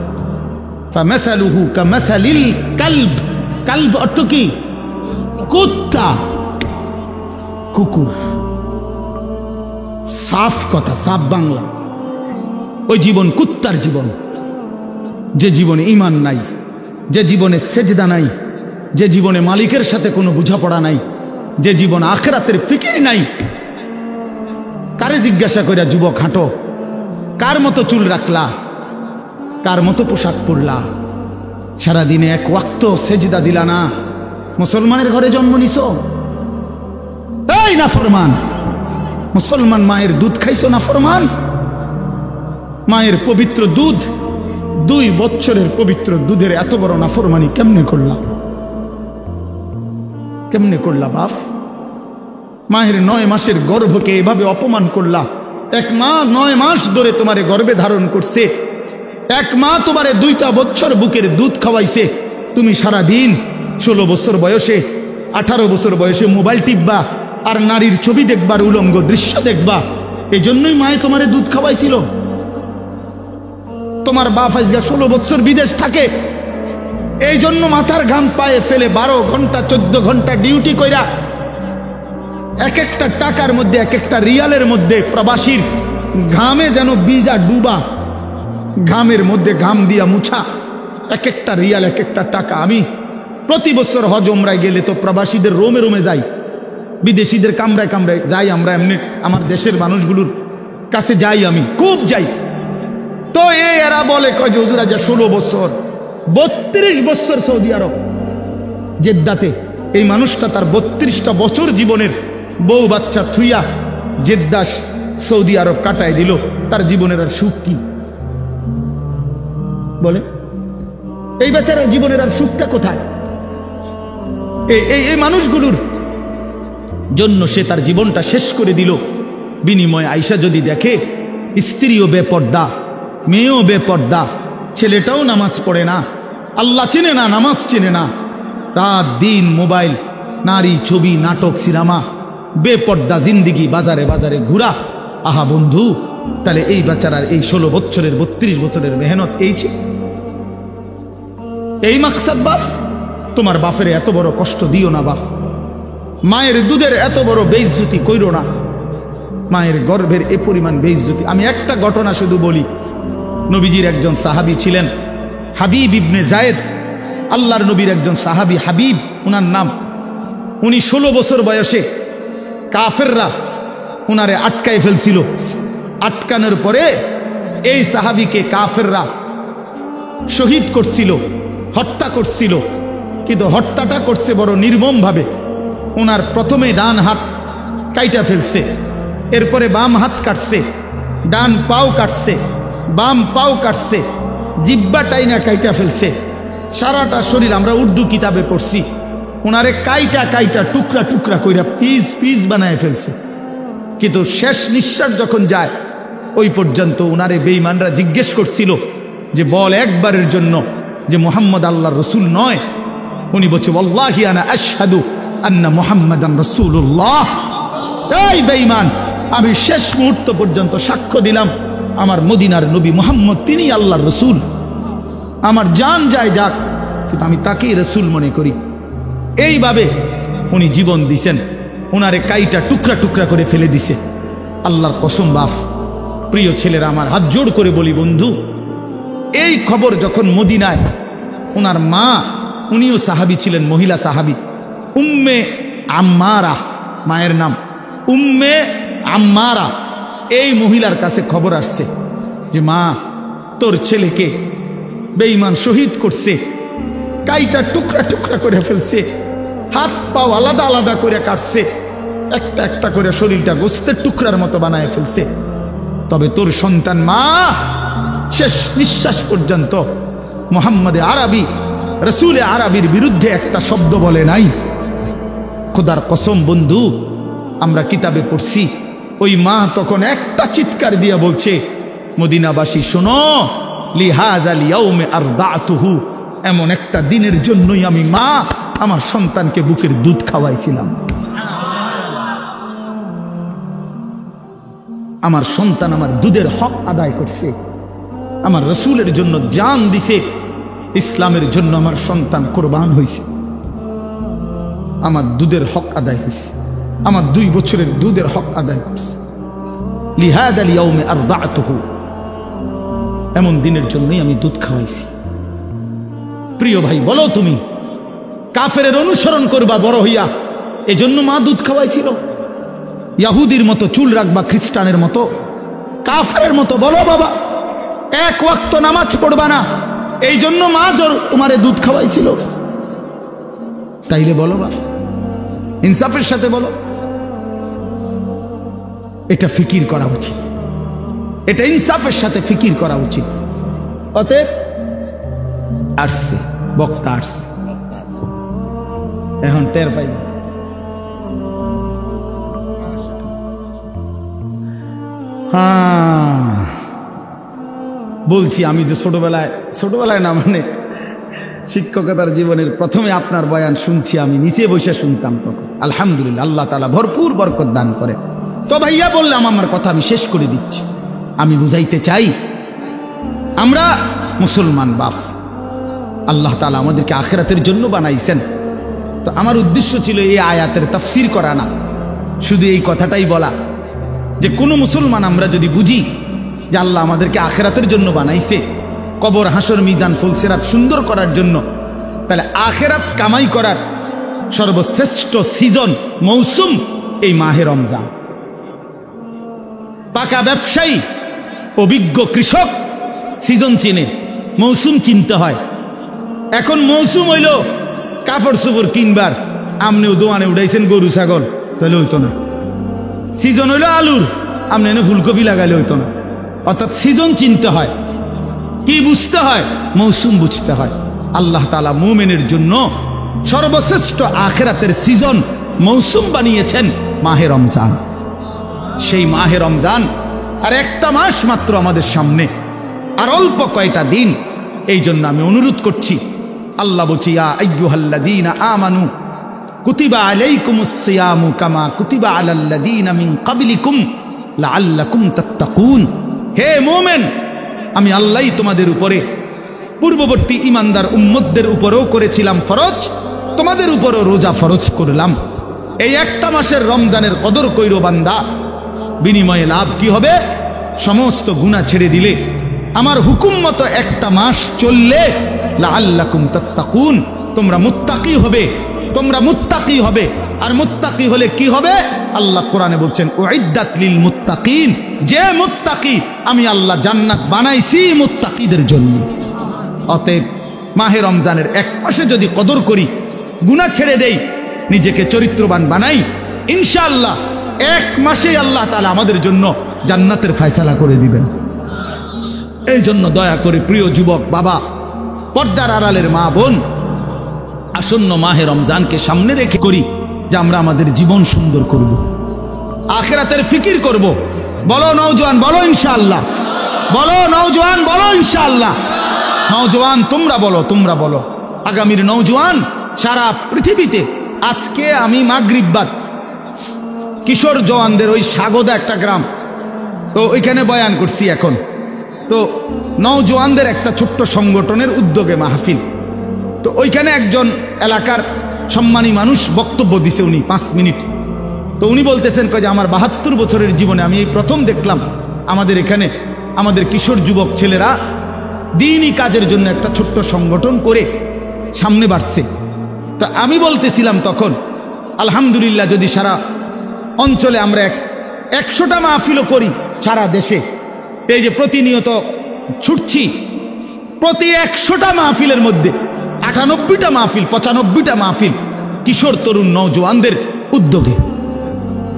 ফামাসালুহু কামাসালিল কালব, কালব অর্থ কি? কুত্তা, কুকুর, সাফ কথা, সাফ বাংলা। ওই জীবন কুত্তার জীবন, যে জীবনে ঈমান নাই, যে জীবনে সেজদা নাই, যে জীবনে মালিকের সাথে কোনো বোঝাপড়া নাই, যে জীবন আখিরাতের ফিকির নাই। কারে জিজ্ঞাসা কইরা যুবক হাঁটো, কার মতো চুল রাখলা, কার মতো পোশাক পরলা, সারাদিনে এক ওয়াক্ত সেজদা দিলা না, মুসলমানের ঘরে জন্ম নিছো? এই নাফরমান মুসলমান, মায়ের দুধ খাইছো নাফরমান? মায়ের পবিত্র দুধ, 2 বছরের পবিত্র দুধের এত বড় নাফরমানি কেমনে করলা? কেমনে করলা বাপ? মায়ের 9 মাসের গর্ভকে এভাবে অপমান করলা। এক মা 9 মাস ধরে তোমারে গর্ভে ধারণ করছে, এক মা তোমারে 2টা বছর বুকের দুধ খাওয়াইছে। তুমি সারা দিন 16 বছর বয়সে, 18 বছর বয়সে মোবাইল টিপবা আর নারীর ছবি দেখবার, উলঙ্গ দৃশ্য দেখবা। এই জন্যই মায়ে তোমারে দুধ খাওয়াইছিল। তোমার বাপ আজকে 16 বছর বিদেশ থাকে, এই জন্য মাথার ঘাম পায়ে ফেলে 12 ঘন্টা 14 ঘন্টা ডিউটি কইরা, এক একটা টাকার মধ্যে, এক একটা রিয়ালের মধ্যে প্রবাসীর ঘামে যেন বীজা ডুবা, ঘামের মধ্যে ঘাম দিয়া মুছা, এক একটা রিয়াল, এক একটা টাকা। আমি প্রতি বছর হজ ওমরায় গেলে তো প্রবাসীদের রোমে রোমে যাই, বিদেশিদের কামরায় কামরায় যাই, আমরা এমনি আমার দেশের মানুষগুলোর কাছে যাই, আমি খুব যাই। তো এরা বলে কয় যে হুজুর আজ 16 বছর, 32 বছর সৌদি আরব জেদ্দাতে। এই মানুষটা তার 32টা বছর জীবনের বউ বাচ্চা থুইয়া জেদ্দা সৌদি আরব কাটায় দিল, তার জীবনের আর সুখ কি? বলে এই বেচারা জীবনের আর সুখটা কোথায়? এই মানুষগুলোর জন্য সে তার জীবনটা শেষ করে দিল। বিনিময়ে আয়েশা যদি দেখে স্ত্রীও বেপর্দা, মেয়েও বেপর্দা, ছেলেটাও নামাজ পড়ে না, আল্লাহ চেনে না, নামাজ চেনে না, রাত দিন মোবাইল, নারী, ছবি, নাটক, সিনেমা, বেপর্দা জিন্দিগি, বাজারে বাজারে ঘুরা। আহা বন্ধু, তাহলে এই বেচারার এই 16 বছরের 32 বছরের মেহনত এই ছিল, এই মাকসাদ। বাপ, তোমার বাপের এত বড় কষ্ট দিও না বাপ, মায়ের দুধের এত বড় বেইজ্জতি কইরো না, মায়ের গর্ভের এ পরিমাণ বেইজ্জতি। আমি একটা ঘটনা শুধু বলি। নবীজির একজন সাহাবী ছিলেন হাবিব ইবনে জায়েদ, আল্লাহর নবীর একজন সাহাবী হাবিব উনার নাম। উনি 16 বছর বয়সে কাফেররা উনারে আটকায় ফেলছিল। আটকানোর পরে এই সাহাবীকে কাফেররা শহীদ করছিল, হত্যা করছিল। কিন্তু হত্যাটা করছে বড় নির্মম ভাবে। ওনার প্রথমে ডান হাত কাইটা ফেলছে, এরপরে বাম হাত কাটছে, ডান পাও কাটছে, বাম পাও কাটছে, জিব্বা টাইনা কাইটা ফেলছে, সারাটা শরীর। আমরা উর্দু কিতাবে পড়ছি, ওনারে কাইটা কাইটা টুকরা টুকরা কইরা পিস পিস বানায় ফেলছে। কিন্তু শেষ নিঃশ্বাস যখন যায়, ওই পর্যন্ত ওনারে বেঈমানরা জিজ্ঞেস করছিল যে বল একবারের জন্য যে মুহাম্মদ আল্লাহর রাসূল নয়। উনি বলছে ওয়াল্লাহি আনা আশহাদু আন্না মুহাম্মাদান রাসূলুল্লাহ। এই বেঈমান, আমি শেষ মুহূর্ত পর্যন্ত সাক্ষ্য দিলাম আমার মদিনার নবী মুহাম্মদ তিনি আল্লাহর রাসূল। আমার জান যায় যাক, কিন্তু আমি তাকেই রাসূল মনে করি। এইভাবে উনি জীবন দিছেন। ওনারে কাইটা টুকরা টুকরা করে ফেলে দিছে। আল্লাহর কসম বাপ, প্রিয় ছেলেরা, আমার হাত জোড় করে বলি বন্ধু, এই খবর যখন মদিনায় ওনার মা, উনিও সাহাবী ছিলেন, মহিলা সাহাবী, উম্মে আম্মারা মায়ের নাম, উম্মে আম্মারা, এই মহিলার কাছে খবর আসছে যে মা, তোর ছেলেকে বেঈমান শহীদ করছে, কাইটা টুকরা টুকরা করে ফেলছে, হাত পাও আলাদা আলাদা করে কাটছে, একটা একটা করে শরীরটা গোস্তের টুকরার মতো বানায় ফেলছে। তবে তোর সন্তান মা শেষ নিঃশ্বাস পর্যন্ত মুহাম্মদে আরবি, রাসূলে আরবির বিরুদ্ধে একটা শব্দ বলে নাই। খোদার কসম বন্ধু, আমরা কিতাবে পড়ছি, ওই মা তখন একটা চিৎকার দিয়া বলছে, মদিনাবাসী শোনো, লিহাযাল ইয়াউমে আরদাতুহু, এমন একটা দিনের জন্যই আমি মা আমার সন্তানকে বুকের দুধ খাওয়াইছিলাম। আমার সন্তান আমার দুধের হক আদায় করছে, আমার রাসূলের জন্য জান দিছে, ইসলামের জন্য আমার সন্তান কোরবান হয়েছে, আমার দুধের হক আদায় হয়েছে, আমার 2 বছরের দুধের হক আদায় করছে। লিহাযাল ইয়াউমে আরদাতুহু, এমন দিনের জন্যই আমি দুধ খাওয়াইছি। প্রিয় ভাই, বলো তুমি কাফেরের অনুসরণ করবা বড় হইয়া, এজন্য মা দুধ খাওয়াইছিল? ইহুদির মতো চুল রাখবা, খ্রিস্টানের মতো, কাফেরের মতো? বলো বাবা, 1 ওয়াক্ত নামাজ পড়বা না, এই জন্য মা তোমারে দুধ খাওয়াইছিল? তাইলে বলো বাবা, ইনসাফের সাথে বলো। এটা ফিকির করা উচিত, এটা ইনসাফের সাথে ফিকির করা উচিত। অতএব আসছে বক্তা, আসছে, এখন টের পাই। বলছি আমি যে ছোটবেলায় না, মানে শিক্ষকতার জীবনের প্রথমে আপনার বয়ান শুনছি, আমি নিচে বসে শুনতাম তখন। আলহামদুলিল্লাহ, আল্লাহ তাআলা ভরপুর বরকত দান করে। তো ভাইয়া বললাম, আমার কথা আমি শেষ করে দিচ্ছি। আমি বুঝাইতে চাই, আমরা মুসলমান বাপ, আল্লাহ তাআলা আমাদেরকে আখিরাতের জন্য বানাইছেন। তো আমার উদ্দেশ্য ছিল এই আয়াতের তাফসীর করা না, শুধু এই কথাটাই বলা যে কোনো মুসলমান আমরা যদি বুঝি যে আল্লাহ আমাদেরকে আখিরাতের জন্য বানাইছে, কবর, হাসর, মিজান, ফুলসিরাত সুন্দর করার জন্য, তাহলে আখিরাত কামাই করার সর্বশ্রেষ্ঠ সিজন, মৌসুম এই মাহে রমজান। পাকা ব্যবসায়ী, অভিজ্ঞ কৃষক সিজন চিনে, মৌসুম চিনতে হয়। এখন মৌসুম হইল কাপড় চোপড় কিনবার, আমনেও দোয়ানে উঠাইছেন গরু ছাগল, তাহলে হইতো না। সিজন হইল আলুর, আপনি এনে ফুলকপি লাগাইলে হইতো না। অর্থাৎ সিজন চিনতে হয়। কি বুঝতে হয়? মৌসুম বুঝতে হয়। আল্লাহ তাআলা মুমিনের জন্য সর্বশ্রেষ্ঠ আখিরাতের সিজন মৌসুম বানিয়েছেন মাহে রমজান। সেই মাহে রমজান আর একটা মাস মাত্র আমাদের সামনে, আর অল্প কয়টা দিন। এই জন্য আমি অনুরোধ করছি, আল্লাহ বলছি ইয়া আইয়ুহাল্লাযীনা আমানু কুতিবা আলাইকুমুস সিয়ামু কামা কুতিবা আলাল্লাযীনা মিন ক্বাবলিকুম লাআল্লাকুম তাত্তাকুন। হে মুমিন, আমি আল্লাহই তোমাদের উপরে পূর্ববর্তী ইমানদার উম্মতদের উপরেও করেছিলাম ফরজ, তোমাদের উপরও রোজা ফরজ করলাম। এই একটা মাসের রমজানের কদর কইরো বান্দা, বিনিময়ে লাভ কি হবে? সমস্ত গুনাহ ছেড়ে দিলে, আমার হুকুম মতো একটা মাস চললে লাআল্লাকুম তাত্তাকুন, তোমরা মুত্তাকি হবে, তোমরা মুত্তাকি হবে। আর মুত্তাকি হলে কি হবে? আল্লাহ কোরআনে বলছেন উইদ্দাত লিল মুত্তাকিন, যে মুত্তাকি আমি আল্লাহ জান্নাত বানাইছি মুত্তাকিদের জন্য। অতএব মাহে রমজানের এক মাসে যদি কদর করি, গুনাহ ছেড়ে দেই, নিজেকে চরিত্রবান বানাই, ইনশাআল্লাহ এক মাসেই আল্লাহ তাআলা আমাদের জন্য জান্নাতের ফয়সালা করে দিবেন। এই জন্য দয়া করে প্রিয় যুবক বাবা, পর্দার আড়ালের মা বোন, আসন্ন মাহে রমজানকে সামনে রেখে করি যে আমরা আমাদের জীবন সুন্দর করব, আখিরাতের ফিকির করব। বলো নওজোয়ান, বলো ইনশাআল্লাহ। বলো নওজোয়ান, বলো ইনশাআল্লাহ। নওজোয়ান তোমরা বলো, তোমরা বলো। আগামীর নওজোয়ান সারা পৃথিবীতে। আজকে আমি মাগরিব বাদ কিশোর জওয়ানদের ওই সাগদা একটা গ্রাম, তো ওইখানে বয়ান করছি। এখন তো নওজোয়ানদের একটা ছোট্ট সংগঠনের উদ্যোগে মাহফিল, তো ওইখানে একজন এলাকার সম্মানী মানুষ বক্তব্য দিছে, উনি 5 মিনিট। তো উনি বলতেছেন যে আমার 72 বছরের জীবনে আমি এই প্রথম দেখলাম আমাদের এখানে আমাদের কিশোর যুবক ছেলেরা দ্বীনি কাজের জন্য একটা ছোট্ট সংগঠন করে সামনে বাড়ছে। তো আমি বলতেছিলাম তখন, আলহামদুলিল্লাহ, যদি সারা অঞ্চলে আমরা 100টা মাহফিলও করি সারা দেশে, এই যে প্রতিনিয়ত ছুটছি, প্রতি 100টা মাহফিলের মধ্যে 98টা মাহফিল, 95টা মাহফিল কিশোর তরুণ নওজোয়ানদের উদ্যোগে,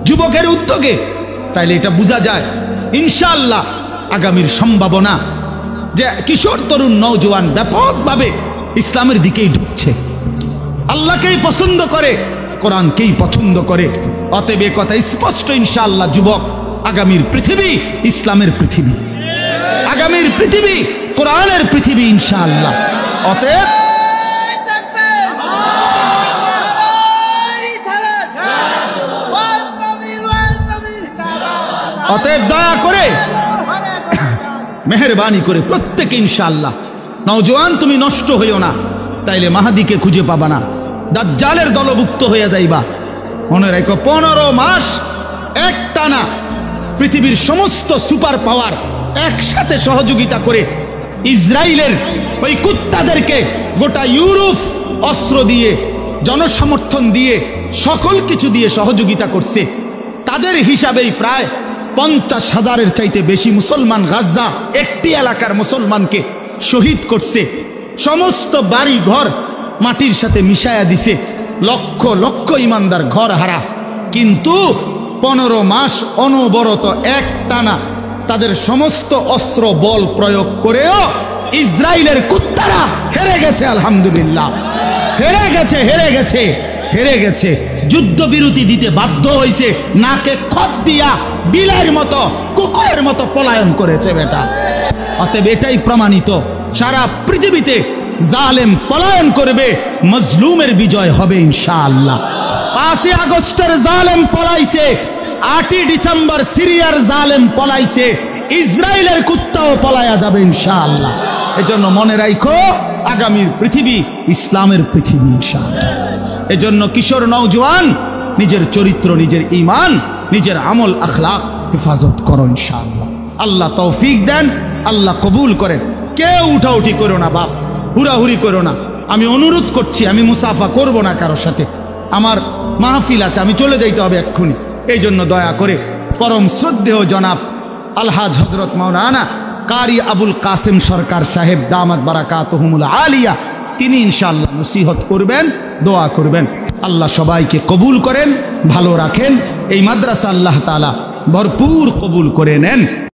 যুবকের উদ্যোগে, তাইলে এটা বোঝা যায় ইনশাআল্লাহ আগামীর সম্ভাবনা যে কিশোর তরুণ নওজোয়ান ব্যাপকভাবে ইসলামের দিকেই ঢুকছে, আল্লাহকেই পছন্দ করে, কোরআনকেই পছন্দ করে। অতএব এ কথা স্পষ্ট ইনশাআল্লাহ যুবক, আগামীর পৃথিবী ইসলামের পৃথিবী, আগামীর পৃথিবী কোরআনের পৃথিবী ইনশাআল্লাহ। অতএব অতএব দয়া করে মেহেরবানি করে প্রত্যেকে ইনশাআল্লাহ, নওজোয়ান তুমি নষ্ট হইও না, তাইলে মাহাদিকে খুঁজে পাবা না, দাজ্জালের দলভুক্ত হয়ে যাইবা। মনে রাখো 15 মাস একটানা পৃথিবীর সমস্ত সুপার পাওয়ার একসাথে সহযোগিতা করে ইসরায়েলের ওই কুত্তাদেরকে গোটা ইউরোপ অস্ত্র দিয়ে, জনসমর্থন দিয়ে, সকল কিছু দিয়ে সহযোগিতা করছে। তাদের হিসাবেই প্রায় 50,000-এর চাইতে বেশি মুসলমান গাজা একটি এলাকার মুসলমানকে শহীদ করছে, সমস্ত বাড়ি ঘর মাটির সাথে মিশায়া দিছে, লক্ষ লক্ষ ইমানদার ঘর হারা। কিন্তু 15 মাস অনবরত একটানা তাদের সমস্ত অস্ত্র বল প্রয়োগ করেও ইসরায়েলের কুত্তারা হেরে গেছে। আলহামদুলিল্লাহ, হেরে গেছে, হেরে গেছে, হেরে গেছে। যুদ্ধবিরতি দিতে বাধ্য হয়েছে, নাকে খত দিয়া বিলের মতো, কুকুরের মতো পলায়ন করেছে বেটা। অতএব এটাই প্রমাণিত, সারা পৃথিবীতে জালেম পলায়ন করবে, মজলুমের বিজয় হবে ইনশাআল্লাহ। 5 আগস্টের জালেম পলাইছে, 8 ডিসেম্বর সিরিয়ার জালেম পলাইছে, ইসরায়েলের কুত্তাও পলায়া যাবে ইনশাআল্লাহ। এজন্য মনে রাখো, আগামীর পৃথিবী ইসলামের পৃথিবী ইনশাআল্লাহ। এজন্য কিশোর নওজোয়ান নিজের চরিত্র, নিজের ঈমান, নিজের আমল আখলাক হেফাজত করো ইনশাআল্লাহ। আল্লাহ তৌফিক দেন, আল্লাহ কবুল করেন। কেউ উঠাউঠি করো না বাপ, হুড়াহুড়ি করো না। আমি অনুরোধ করছি, আমি মুসাফা করব না কারোর সাথে, আমার মাহফিল আছে, আমি চলে যাইতে হবে এক্ষুনি। এই জন্য দয়া করে পরম শ্রদ্ধেয় জনাব আলহাজ হজরত মাওলানা কারি আবুল কাসেম সরকার সাহেব দামাত বারাকাতুহুমুল আলিয়া, তিনি ইনশাআল্লাহ নসিহত করবেন, দোয়া করবেন। আল্লাহ সবাইকে কবুল করেন, ভালো রাখেন। এই মাদ্রাসা আল্লাহ তাআলা ভরপুর কবুল করে নেন।